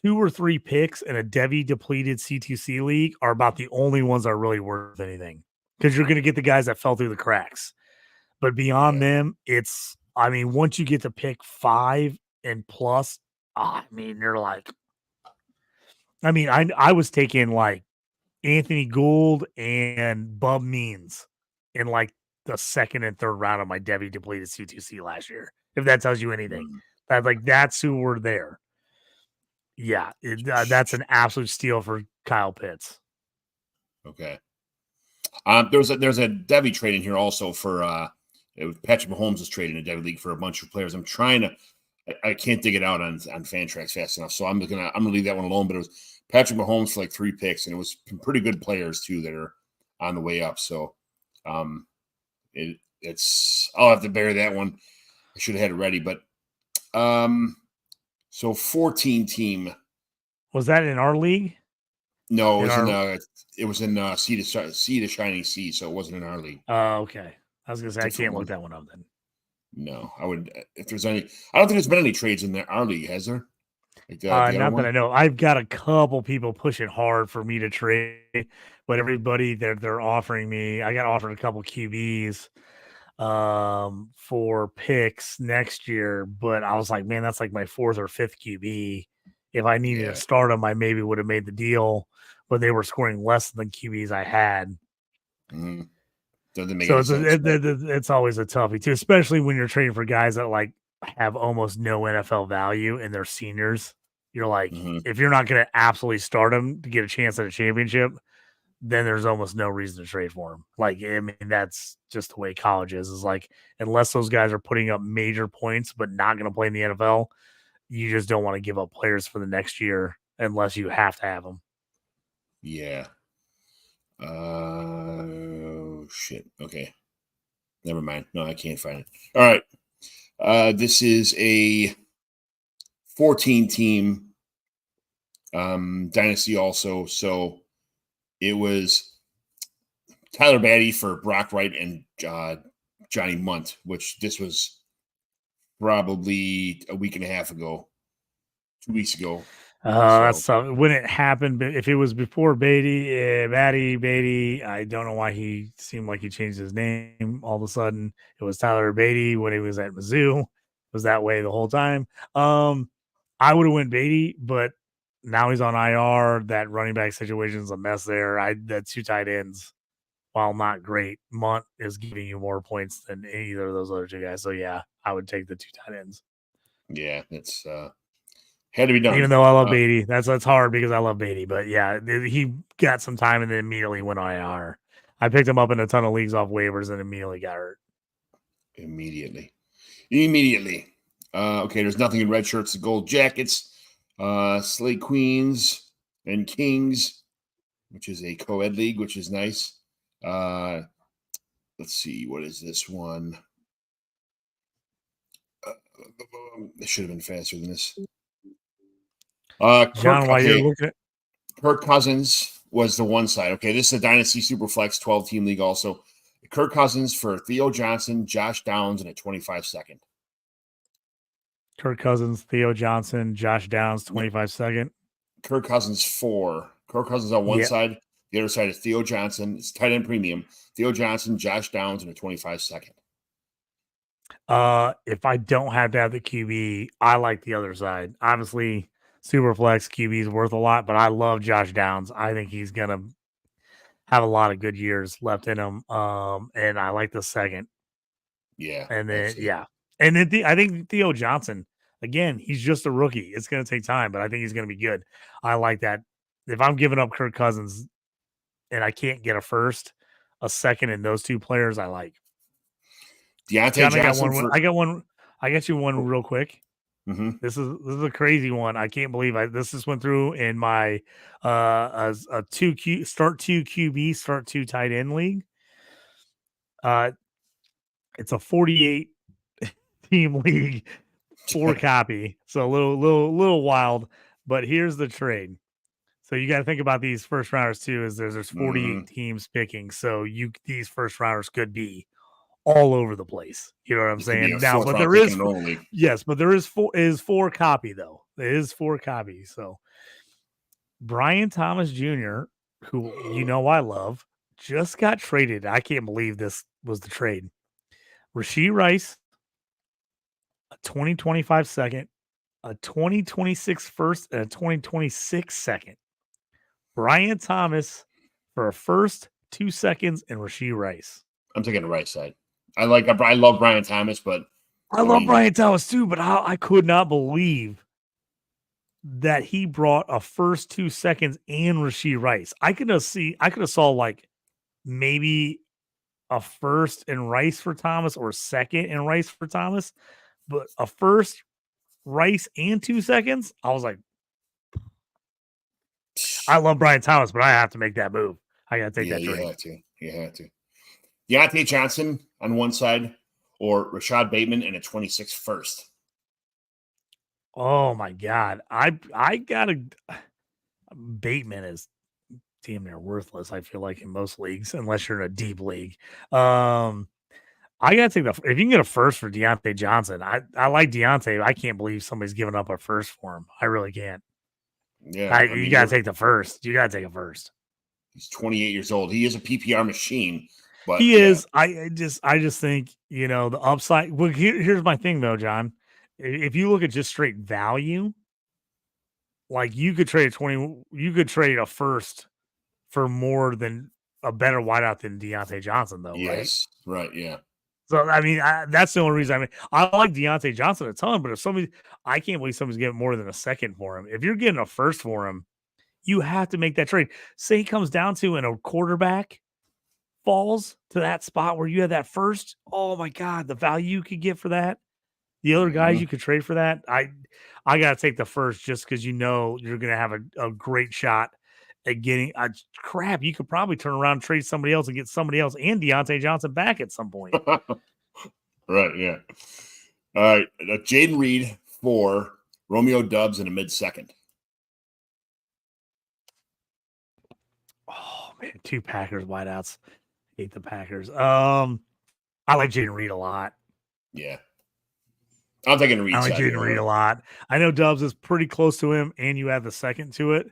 2 or 3 picks in a Debbie depleted C2C league are about the only ones that are really worth anything because you're going to get the guys that fell through the cracks. But beyond them, once you get to pick 5 and plus, you're like, I was taking like Anthony Gould and Bub Means in like the second and third round of my Debbie depleted C2C last year. If that tells you anything, that's who were there. Yeah, that's an absolute steal for Kyle Pitts. Okay. There's a Devy trade in here also for Patrick Mahomes is trading a Devy league for a bunch of players. I'm trying to, I can't dig it out on Fantrax fast enough, so I'm gonna leave that one alone. But it was Patrick Mahomes for like 3 picks, and it was some pretty good players too that are on the way up. So, it's I'll have to bury that one. I should have had it ready, but so 14 team. Was that in our league? No, it was in Sea to Shining Sea, so it wasn't in our league. Oh, okay. I was gonna say I can't look that one up then. No, I would if there's any. I don't think there's been any trades in our league, has there? Like not that I know. I've got a couple people pushing hard for me to trade, but everybody they're offering me. I got offered a couple QBs for picks next year, but I was like, man, that's like my 4th or 5th QB. If I needed to start them, I maybe would have made the deal, but they were scoring less than QBs I had. Mm-hmm. So it's always a toughie too, especially when you're trading for guys that like have almost no NFL value and they're seniors. You're like, if you're not going to absolutely start them to get a chance at a championship, then there's almost no reason to trade for them. Like, I mean, that's just the way college is like, unless those guys are putting up major points but not going to play in the NFL, you just don't want to give up players for the next year unless you have to have them. Yeah. Shit. Okay. Never mind. No, I can't find it. All right. This is a 14 team dynasty also. So it was Tyler Batty for Brock Wright and Johnny Munt, which this was probably a week and a half ago, 2 weeks ago. That's when it happened. But if it was before Batty, I don't know why he seemed like he changed his name all of a sudden. It was Tyler Batty when he was at Mizzou. It was that way the whole time. I would have went Batty, but now he's on IR. That running back situation is a mess there. The 2 tight ends, while not great, Munt is giving you more points than either of those other 2 guys. So yeah, I would take the 2 tight ends. Yeah, it's had to be done. Even though I love Batty, that's hard because I love Batty. But yeah, he got some time and then immediately went on IR. I picked him up in a ton of leagues off waivers and immediately got hurt. Immediately. Okay, there's nothing in red shirts and gold jackets. Slay Queens and Kings, which is a co-ed league, which is nice. Let's see, what is this one? It should have been faster than this. John, while you're looking at Kirk Cousins was the one side. Okay, this is a Dynasty Superflex 12-team league also. Kirk Cousins for Theo Johnson, Josh Downs, and a 25-second. Kirk Cousins, Theo Johnson, Josh Downs, 25-second. Kirk Cousins 4. Kirk Cousins on one side. The other side is Theo Johnson. It's tight end premium. Theo Johnson, Josh Downs, and a 25-second. If I don't have to have the QB, I like the other side. Obviously, Superflex QB is worth a lot, but I love Josh Downs. I think he's gonna have a lot of good years left in him. And I like the second. Yeah. And then and then I think Theo Johnson, again, he's just a rookie. It's gonna take time, but I think he's gonna be good. I like that. If I'm giving up Kirk Cousins and I can't get a first, a second, and those 2 players I like. Deontay Johnson. I got you one real quick. Mm-hmm. This is a crazy one. I can't believe this just went through in my a 2 QB, start 2 tight end league. It's a 48 team league, 4 copy. So a little wild, but here's the trade. So you got to think about these first rounders too, is there's 48 teams picking. So these first rounders could be all over the place. You know what I'm saying? Now, but there is but there is 4 copy though. It is 4 copy. So Brian Thomas Jr., who I love, just got traded. I can't believe this was the trade. Rashee Rice, a 2025 second, a 2026 first, and a 2026 second. Brian Thomas for a first, 2 seconds, and Rashee Rice. I'm taking the right side. I love Brian Thomas, but I love Brian Thomas too, but I could not believe that he brought a first, 2 seconds, and Rashee Rice. I could have saw like maybe a first and Rice for Thomas or second and Rice for Thomas, but a first, Rice, and 2 seconds. I was like, I love Brian Thomas, but I have to make that move. I got to take that trade. You have to. Deontay Johnson on one side or Rashad Bateman and a 26th first. Oh my God. I got to. Bateman is damn near worthless, I feel like, in most leagues, unless you're in a deep league. I got to take if you can get a first for Deontay Johnson. I like Deontay. I can't believe somebody's giving up a first for him. I really can't. Yeah. You got to take the first. You got to take a first. He's 28 years old. He is a PPR machine. But he is. I just think, the upside. Well, here's my thing though, John. If you look at just straight value, like you could trade a first for more than a better wideout than Deontay Johnson, though, yes, right? Yeah. So I mean, that's the only reason. I like Deontay Johnson a ton, but I can't believe somebody's getting more than a second for him. If you're getting a first for him, you have to make that trade. Say he comes down to and a quarterback falls to that spot where you have that first. Oh my God, the value you could get for that. The other guys you could trade for that. I got to take the first just because you're going to have a great shot at getting crap. You could probably turn around and trade somebody else and get somebody else and Deontay Johnson back at some point. Right. Yeah. All right. Jaden Reed for Romeo Doubs in a mid-second. Oh man, 2 Packers wideouts. Hate the Packers. I like Jaden Reed a lot. Yeah. I'm taking Reed. I like Jaden Reed a lot. I know Doubs is pretty close to him, and you add the second to it.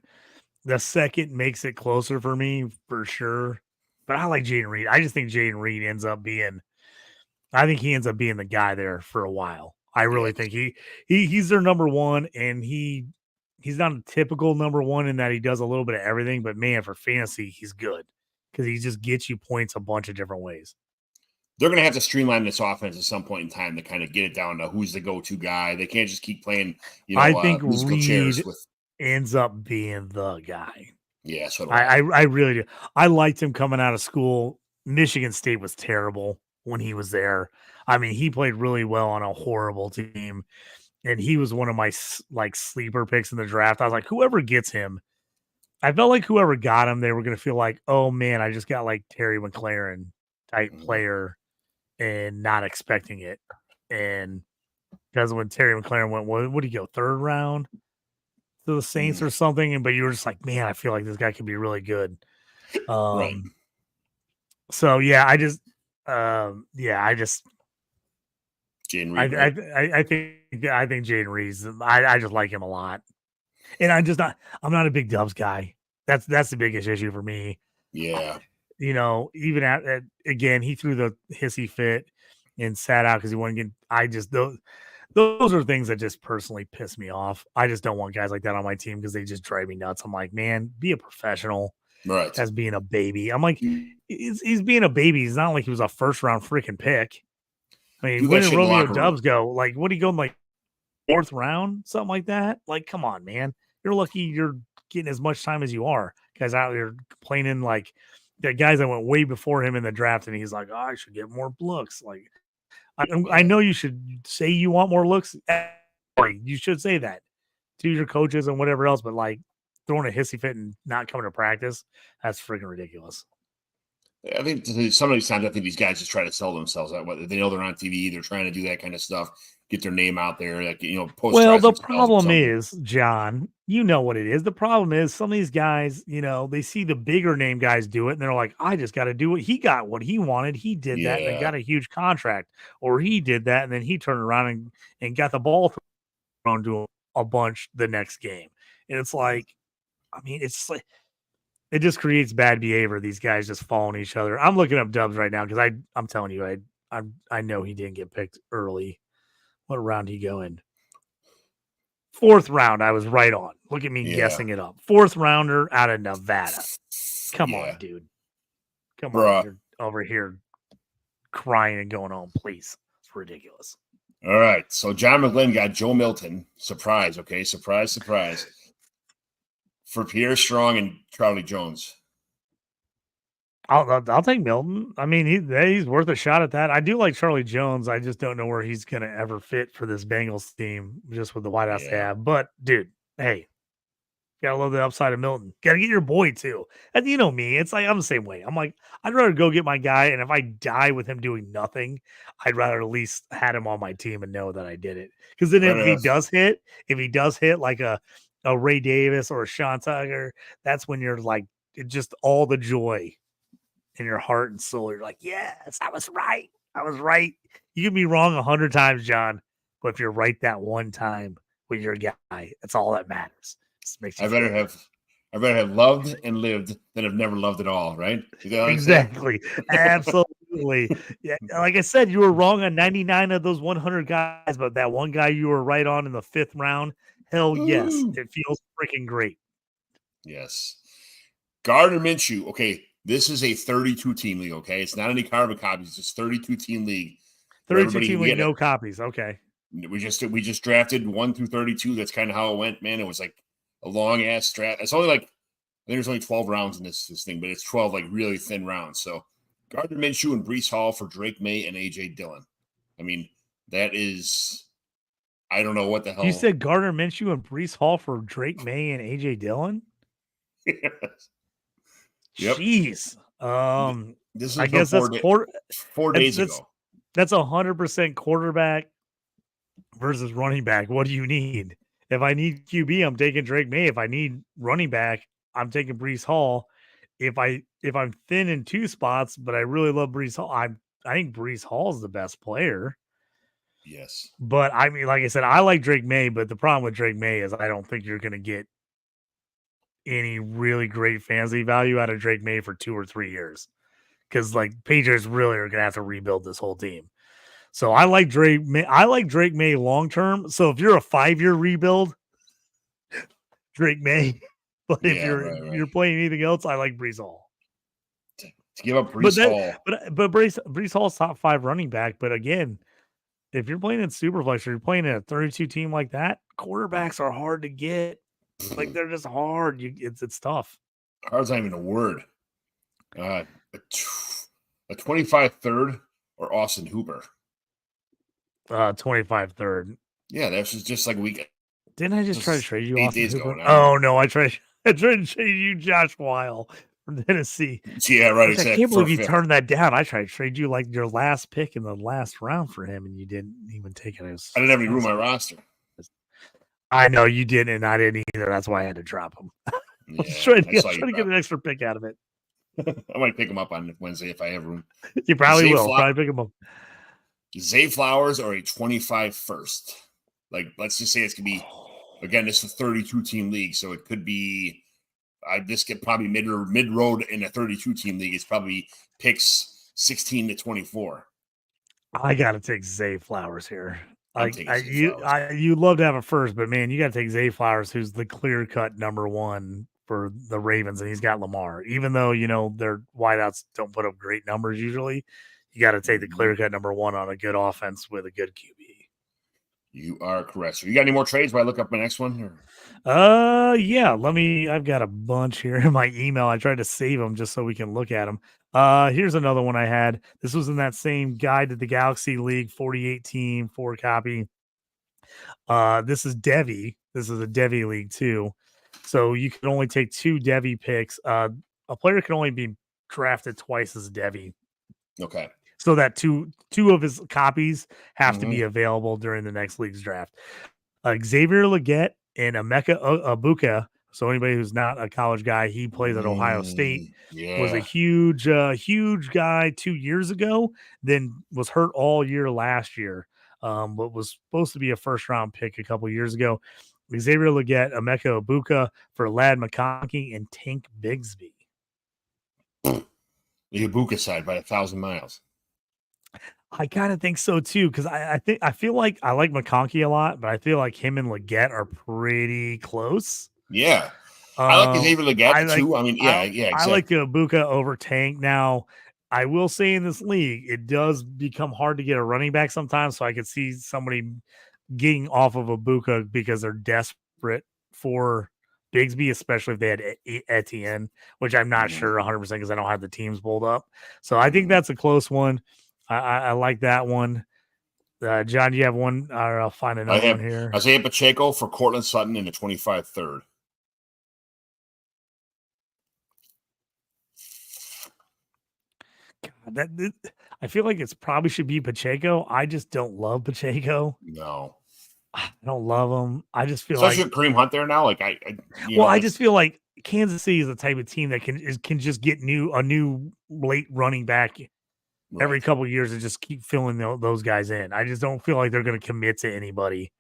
The second makes it closer for me for sure. But I like Jaden Reed. I just think Jaden Reed ends up being the guy there for a while. I really think he's their number one, and he's not a typical number one in that he does a little bit of everything. But man, for fantasy, he's good because he just gets you points a bunch of different ways. They're going to have to streamline this offense at some point in time to kind of get it down to who's the go-to guy. They can't just keep playing, I think musical chairs with. Ends up being the guy. Yeah, so I really do. I liked him coming out of school. Michigan State was terrible when he was there. I mean, he played really well on a horrible team, and he was one of my sleeper picks in the draft. I was like, whoever gets him, I felt like whoever got him, they were going to feel like, oh man, I just got like Terry McLaurin type player, and not expecting it. And because when Terry McLaurin went, what did he go, 3rd round to the Saints or something? But you were just like, man, I feel like this guy could be really good. Right. So yeah, I just Jaden Reed. I think Jaden Reed's. I just like him a lot, and I'm not a big Doubs guy. That's the biggest issue for me. Yeah. Even again, he threw the hissy fit and sat out because he wanted to get. Those are things that just personally piss me off. I just don't want guys like that on my team because they just drive me nuts. I'm like, man, be a professional. Right. As being a baby. I'm like, he's being a baby. He's not like he was a 1st round freaking pick. I mean, where did Romeo Doubs go? Like, what did he go in like 4th round? Something like that? Like, come on, man. You're lucky you're getting as much time as you are. Guys out there complaining like the guys that went way before him in the draft, and he's like, oh, I should get more looks. Like, I know you should say you want more looks. You should say that to your coaches and whatever else, but like throwing a hissy fit and not coming to practice, that's freaking ridiculous. I think some of these times, I think these guys just try to sell themselves. Whether they know they're on TV, they're trying to do that kind of stuff, get their name out there. Like, well, the problem is, John, you know what it is. The problem is some of these guys, they see the bigger name guys do it, and they're like, I just got to do it. He got what he wanted. He did that, and they got a huge contract. Or he did that, and then he turned around and got the ball thrown to him a bunch the next game. And it's like, I mean, it's like, it just creates bad behavior. These guys just following each other. I'm looking up Doubs right now because I'm telling you, I know he didn't get picked early. What round did he go in? 4th round. I was right on. Look at me guessing it up. 4th rounder out of Nevada. Come on, dude. Come on. You're over here crying and going home, please. It's ridiculous. All right. So John McGlynn got Joe Milton. Surprise. Okay. Surprise. For Pierre Strong and Charlie Jones. I'll take Milton. I mean, he's worth a shot at that. I do like Charlie Jones. I just don't know where he's going to ever fit for this Bengals team, just with the wideouts they have. But dude, hey, gotta love the upside of Milton. Gotta get your boy too. And you know me, it's like I'm the same way. I'm like, I'd rather go get my guy, and if I die with him doing nothing, I'd rather at least had him on my team and know that I did it. Because then if he does hit like a Ray Davis or a Sean Tucker, that's when you're like, it just all the joy in your heart and soul. You're like, yes, I was right. You can be wrong 100 times, John, but if you're right that one time with your guy, that's all that matters. I better have loved and lived than have never loved at all, right? Exactly. Absolutely. Yeah. Like I said, you were wrong on 99 of those 100 guys, but that one guy you were right on in the 5th round, hell yes. It feels freaking great. Yes. Gardner Minshew. Okay. This is a 32-team league, okay? It's not any carbon copies. It's 32-team league. 32-team league, no copies. Okay. We just drafted 1 through 32. That's kind of how it went, man. It was like a long-ass draft. It's only like, I think there's only 12 rounds in this thing, but it's 12 like really thin rounds. So Gardner Minshew and Breece Hall for Drake May and A.J. Dillon. I mean, that is, I don't know what the hell. You said Gardner Minshew and Breece Hall for Drake May and A.J. Dillon? Yep. Jeez. This is I guess that's 4 days ago. That's 100% quarterback versus running back. What do you need? If I need QB, I'm taking Drake May. If I need running back, I'm taking Breece Hall. If I'm thin in 2 spots, but I really love Breece Hall, I think Breece Hall is the best player. Yes. But I mean, like I said, I like Drake May, but the problem with Drake May is I don't think you're going to get any really great fantasy value out of Drake May for 2 or 3 years. Because like Patriots really are going to have to rebuild this whole team. So I like Drake May. I like Drake May long term. So if you're a 5-year rebuild, Drake May. But if you're playing anything else, I like Breece Hall. To give up Breece Hall. But Breece Hall's top 5 running back. But again, if you're playing in Superflex or you're playing in a 32 team like that, quarterbacks are hard to get. Like they're just hard. It's tough. Hard's not even a word. A 25 third or Austin Hooper. 25 third. Yeah, that's just like a week. Didn't I just try to trade you 8 Austin days Hooper? ago now. Oh no, I tried to trade you Josh Weil from Tennessee. Yeah, right. Exactly. I can't believe you turned that down. I tried to trade you like your last pick in the last round for him, and you didn't even take it. I didn't have any room on my roster. I know you didn't, and I didn't either. That's why I had to drop him. Yeah, I was trying to get an extra pick out of it. I might pick him up on Wednesday if I have room. You probably will. Probably pick him up. Zay Flowers or a 25 first. Like, let's just say it's going to be, again, this is a 32-team league, so it could be, this get probably mid-road in a 32-team league. It's probably picks 16 to 24. I got to take Zay Flowers here. You'd love to have a first, but man, you got to take Zay Flowers, who's the clear-cut number 1 for the Ravens, and he's got Lamar. Even though, their wideouts don't put up great numbers usually, you got to take the clear-cut number 1 on a good offense with a good QB. You are correct. So you got any more trades while I look up my next one? Yeah. I've got a bunch here in my email. I tried to save them just so we can look at them. Here's another one I had. This was in that same Guide to the Galaxy League, 48 team, 4 copy. This is Devi. This is a Devi league too. So you can only take 2 Devi picks. A player can only be drafted twice as Devi. Okay. So that two of his copies have to be available during the next league's draft. Xavier Legette and Emeka Abuka. So anybody who's not a college guy, he plays at Ohio State. Yeah. Was a huge guy 2 years ago. Then was hurt all year last year. But was supposed to be a first-round pick a couple years ago. Xavier Legette, Emeka Abuka for Ladd McConkey and Tank Bigsby. The Abuka side by 1,000 miles. I kind of think so too, because I feel like I like McConkey a lot, but I feel like him and Legette are pretty close. Yeah, I like Xavier Legette too. I mean, yeah, exactly. I like Abuka over Tank now. I will say in this league, it does become hard to get a running back sometimes. So I could see somebody getting off of Ibuka because they're desperate for Bigsby, especially if they had Etienne, which I'm not sure 100% because I don't have the teams pulled up. So I think that's a close one. I like that one. John, do you have one? Or I'll find another one here. Isaiah Pacheco for Cortland Sutton in the 25 third. God, I feel like it's probably should be Pacheco. I just don't love Pacheco. No. I don't love him. I just feel especially with Kareem Hunt there now. Like I just feel like Kansas City is the type of team that can just get a new late running back every couple of years and just keep filling those guys in. I just don't feel like they're going to commit to anybody.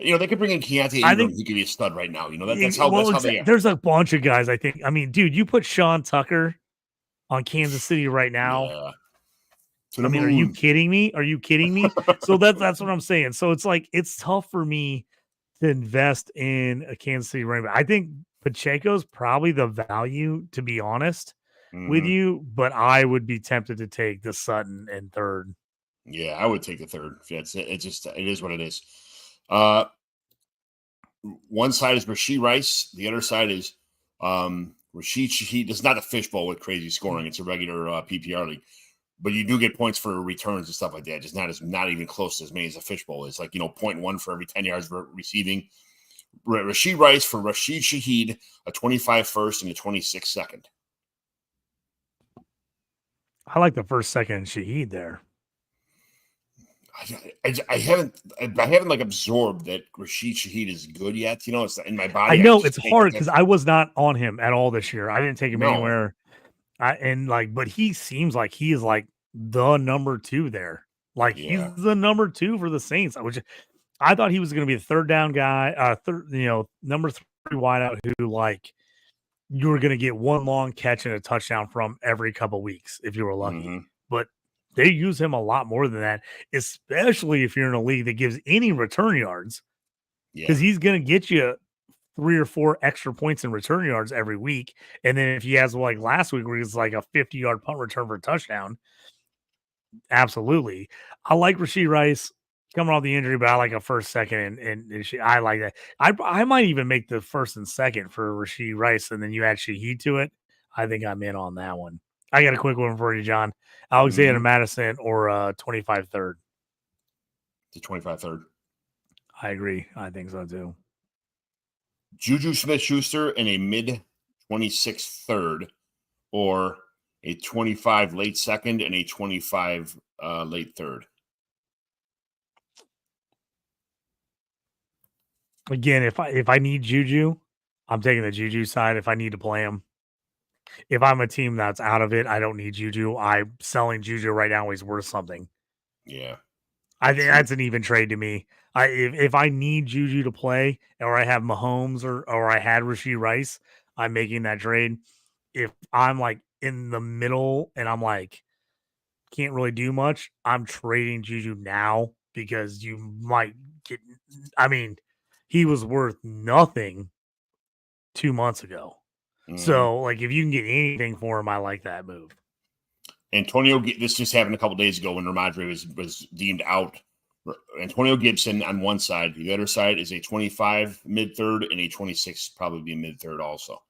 They could bring in Keontae Ingram. He could be a stud right now. That's how they are. There's a bunch of guys, I think. I mean, dude, you put Sean Tucker on Kansas City right now. Yeah. I mean, are you kidding me? So that's what I'm saying. So it's like it's tough for me to invest in a Kansas City running back. I think Pacheco's probably the value, to be honest with you, but I would be tempted to take the Sutton in third. Yeah, I would take the third. It is what it is. One side is Rashee Rice. The other side is Rashid Shaheed. It's not a fishbowl with crazy scoring. It's a regular PPR league. But you do get points for returns and stuff like that. Just not even close to as many as a fishbowl is. Like, 0.1 for every 10 yards receiving. Rashid Rice for Rashid Shaheed, a 25 first and a 26 second. I like the first, second, and Shaheed there. I haven't like absorbed that Rashid Shaheed is good yet. It's in my body. I know it's hard because I was not on him at all this year. I didn't take him anywhere. But he seems like he is like the number 2 there. Like he's the number 2 for the Saints, which I thought he was going to be a third down guy, number 3 wideout who like you were going to get one long catch and a touchdown from every couple weeks if you were lucky. But they use him a lot more than that, especially if you're in a league that gives any return yards, because he's going to get you 3 or 4 extra points in return yards every week. And then if he has like last week where he's like a 50-yard punt return for a touchdown, absolutely. I like Rashee Rice coming off the injury, but I like a first, second, and I like that. I might even make the first and second for Rashee Rice, and then you add Shaheed to it. I think I'm in on that one. I got a quick one for you, John. Alexander Madison or 25 third. The 25 third. I agree. I think so too. Juju Smith-Schuster in a mid 26 third, or a 25 late second and a 25 late third. Again, if I need Juju, I'm taking the Juju side if I need to play him. If I'm a team that's out of it, I don't need Juju. I'm selling Juju right now. He's worth something. Yeah. I think that's an even trade to me. If I need Juju to play, or I have Mahomes or I had Rashee Rice, I'm making that trade. If I'm like in the middle and I'm like can't really do much, I'm trading Juju now because you might get. I mean, he was worth nothing 2 months ago. So, like, if you can get anything for him, I like that move. Antonio, this just happened a couple days ago when Ramondre was deemed out. Antonio Gibson on one side. The other side is a 25 mid-third and a 26 probably mid-third also.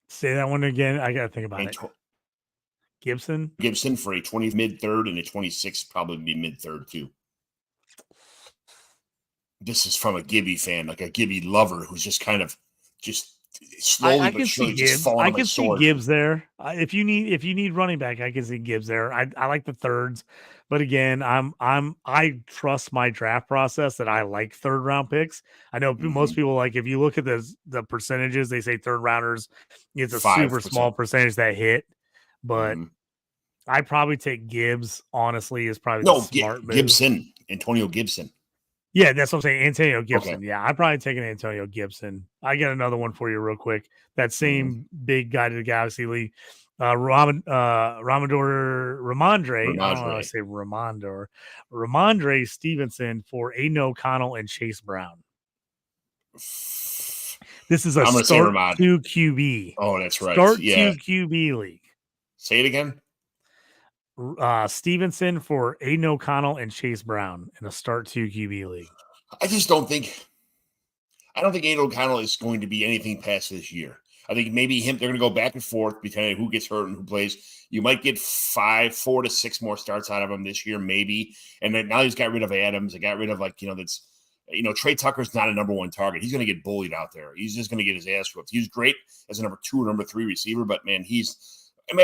Say that one again. I got to think about it. Gibson for a 20 mid-third and a 26 probably mid-third too. This is from a Gibby fan, like a Gibby lover who's just kind of slowly but surely just falling on the sword. See Gibbs there. If you need running back, I can see Gibbs there. I like the thirds, but again, I trust my draft process that I like third round picks. I know most people like if you look at the percentages, they say third rounders, it's a 5%. Super small percentage that hit, but I probably take Gibbs. Honestly, is probably the smart move. Gibson, Antonio Gibson. Yeah, that's what I'm saying. Antonio Gibson. Okay. Yeah, I'm probably taking Antonio Gibson. I got another one for you real quick. That same big guy to the Galaxy League, Ramondre. I don't want to say Ramondre Stevenson for Aiden O'Connell and Chase Brown. This is a start 2 QB. Oh, that's right. Start 2 QB league. Say it again. Stevenson for Aiden O'Connell and Chase Brown in a start 2 QB league. I don't think Aiden O'Connell is going to be anything past this year. I think maybe they're going to go back and forth between who gets hurt and who plays. You might get 4 to 6 more starts out of him this year, maybe. And then now he's got rid of Adams. They got rid of Trey Tucker's not a number 1 target. He's going to get bullied out there. He's just going to get his ass whooped. He's great as a number 2 or number 3 receiver, but man,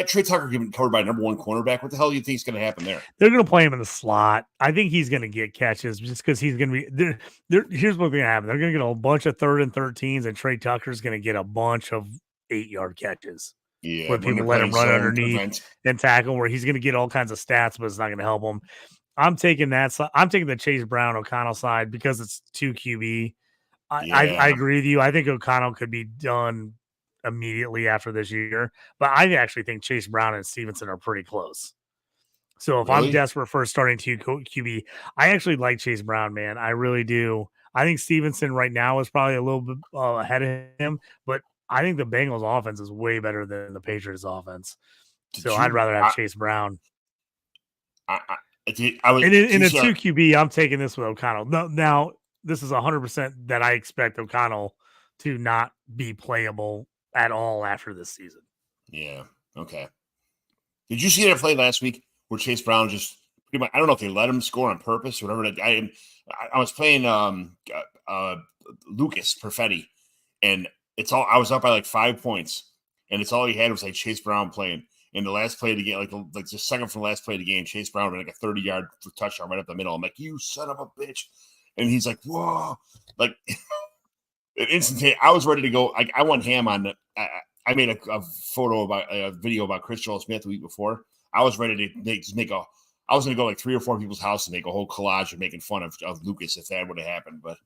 Trey Tucker getting covered by a number 1 cornerback. What the hell do you think is going to happen there? They're going to play him in the slot. I think he's going to get catches just because he's going to be there. Here's what's going to happen. They're going to get a bunch of 3rd and 13s, and Trey Tucker's going to get a bunch of 8-yard catches. Yeah, where people let him run underneath and tackle, where he's going to get all kinds of stats, but it's not going to help him. I'm taking that. I'm taking the Chase Brown O'Connell side because it's 2 QB. I agree with you. I think O'Connell could be done immediately after this year, but I actually think Chase Brown and Stevenson are pretty close. So if I'm desperate for starting 2 QB, I actually like Chase Brown, man. I really do. I think Stevenson right now is probably a little bit ahead of him, but I think the Bengals offense is way better than the Patriots offense. I'd rather have Chase Brown. In a 2 QB, I'm taking this with O'Connell. Now, this is 100% that I expect O'Connell to not be playable at all after this season. Yeah. Okay. Did you see that play last week where Chase Brown just pretty much, I don't know if they let him score on purpose or whatever. I was playing Lucas Perfetti, and I was up by like 5 points, and it's all he had was like Chase Brown playing. In the last play of the game, like the second from the last play of the game, Chase Brown ran like a 30-yard touchdown right up the middle. I'm like, you son of a bitch. And he's like, whoa. Like, instantaneous. I was ready to go. I went ham on I made a video about Chris Joel Smith the week before. I was ready to I was going to go like 3 or 4 people's house and make a whole collage of making fun of Lucas if that would have happened. But,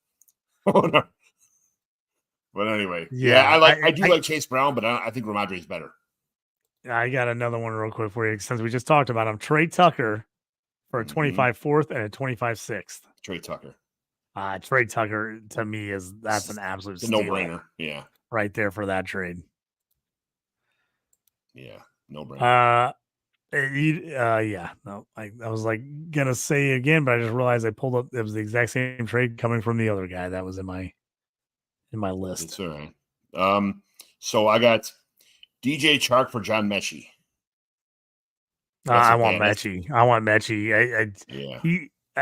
but anyway, I do like Chase Brown, but I think Ramondre is better. I got another one real quick for you since we just talked about him. Trey Tucker for a 25 4th and a 25 6th. Trey Tucker. Trey Tucker to me that's an absolute no-brainer. Yeah, right there for that trade. Yeah, no-brainer. I was like gonna say again, but I just realized I pulled up. It was the exact same trade coming from the other guy that was in my list. It's all right. So I got DJ Chark for John Mechie. I want Mechie.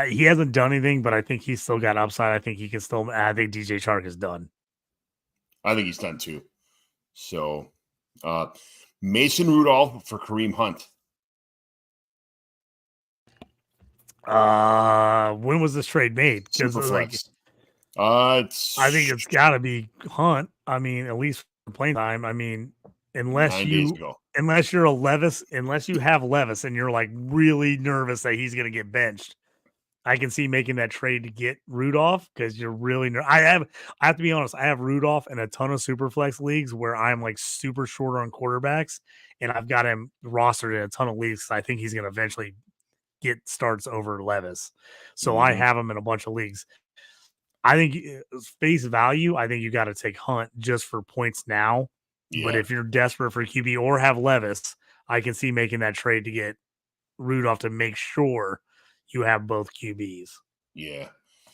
He hasn't done anything, but I think he's still got upside. I think he can still. I think DJ Chark is done. I think he's done too. So, Mason Rudolph for Kareem Hunt. When was this trade made? Superflex. I think it's got to be Hunt. I mean, at least for playing time. I mean, unless you have Levis and you're like really nervous that he's going to get benched, I can see making that trade to get Rudolph because you're really I have to be honest. I have Rudolph in a ton of Superflex leagues where I'm like super short on quarterbacks, and I've got him rostered in a ton of leagues. I think he's going to eventually get starts over Levis. So I have him in a bunch of leagues. I think face value, I think you got to take Hunt just for points now. Yeah. But if you're desperate for QB or have Levis, I can see making that trade to get Rudolph to make sure you have both QBs. Yeah.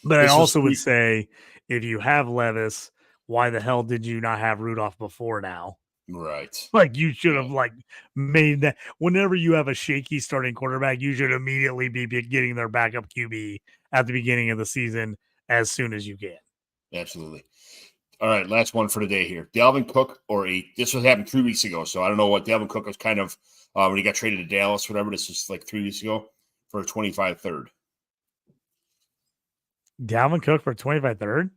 But I also would say if you have Levis, why the hell did you not have Rudolph before now? Right. Like you should have made that. Whenever you have a shaky starting quarterback, you should immediately be getting their backup QB at the beginning of the season as soon as you can. Absolutely. All right, last one for the day here. Dalvin Cook this was happened 3 weeks ago, so I don't know what Dalvin Cook was kind of when he got traded to Dallas, whatever. This was like 3 weeks ago for a 25 third. Dalvin Cook for 25 third?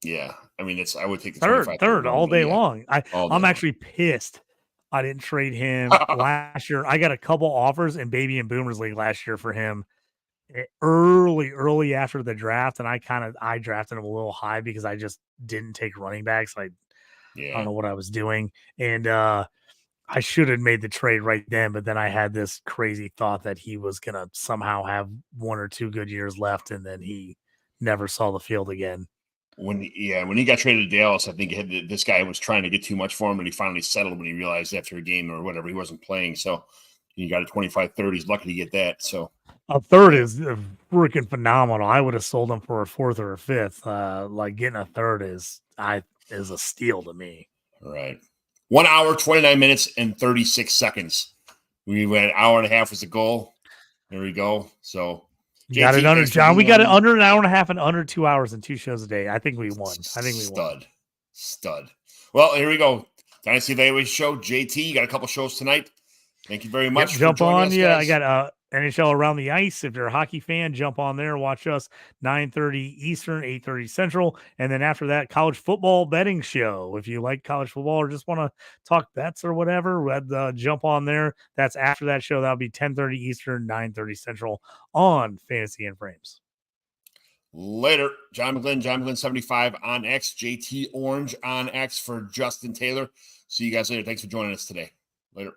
Yeah, I mean I would take the third all day long. I'm actually pissed I didn't trade him last year. I got a couple offers in Baby and Boomers League last year for him early after the draft, and I drafted him a little high because I just didn't take running backs. I don't know what I was doing, and I should have made the trade right then, but then I had this crazy thought that he was gonna somehow have 1 or 2 good years left, and then he never saw the field again. when he got traded to Dallas, I think this guy was trying to get too much for him, and he finally settled when he realized after a game or whatever he wasn't playing. So he got a 25-30. He's lucky to get that. So a third is freaking phenomenal. I would have sold him for a fourth or a fifth. Like getting a third is a steal to me. All right. 1 hour, 29 minutes, and 36 seconds. We went an hour and a half was the goal. There we go. So you got it under, John. We got it under an hour and a half and under 2 hours and 2 shows a day. I think we won. Stud. Well, here we go. Dynasty Evaluation Show. JT, you got a couple shows tonight. Thank you very much. Jump on. Yeah, I got NHL Around the Ice. If you're a hockey fan, jump on there. Watch us 9:30 Eastern, 8:30 Central. And then after that, college football betting show. If you like college football or just want to talk bets or whatever, jump on there. That's after that show. That'll be 10:30 Eastern, 9:30 Central on Fantasy and Frames. Later. John McGlynn 75 on X. JT Orange on X for Justin Taylor. See you guys later. Thanks for joining us today. Later.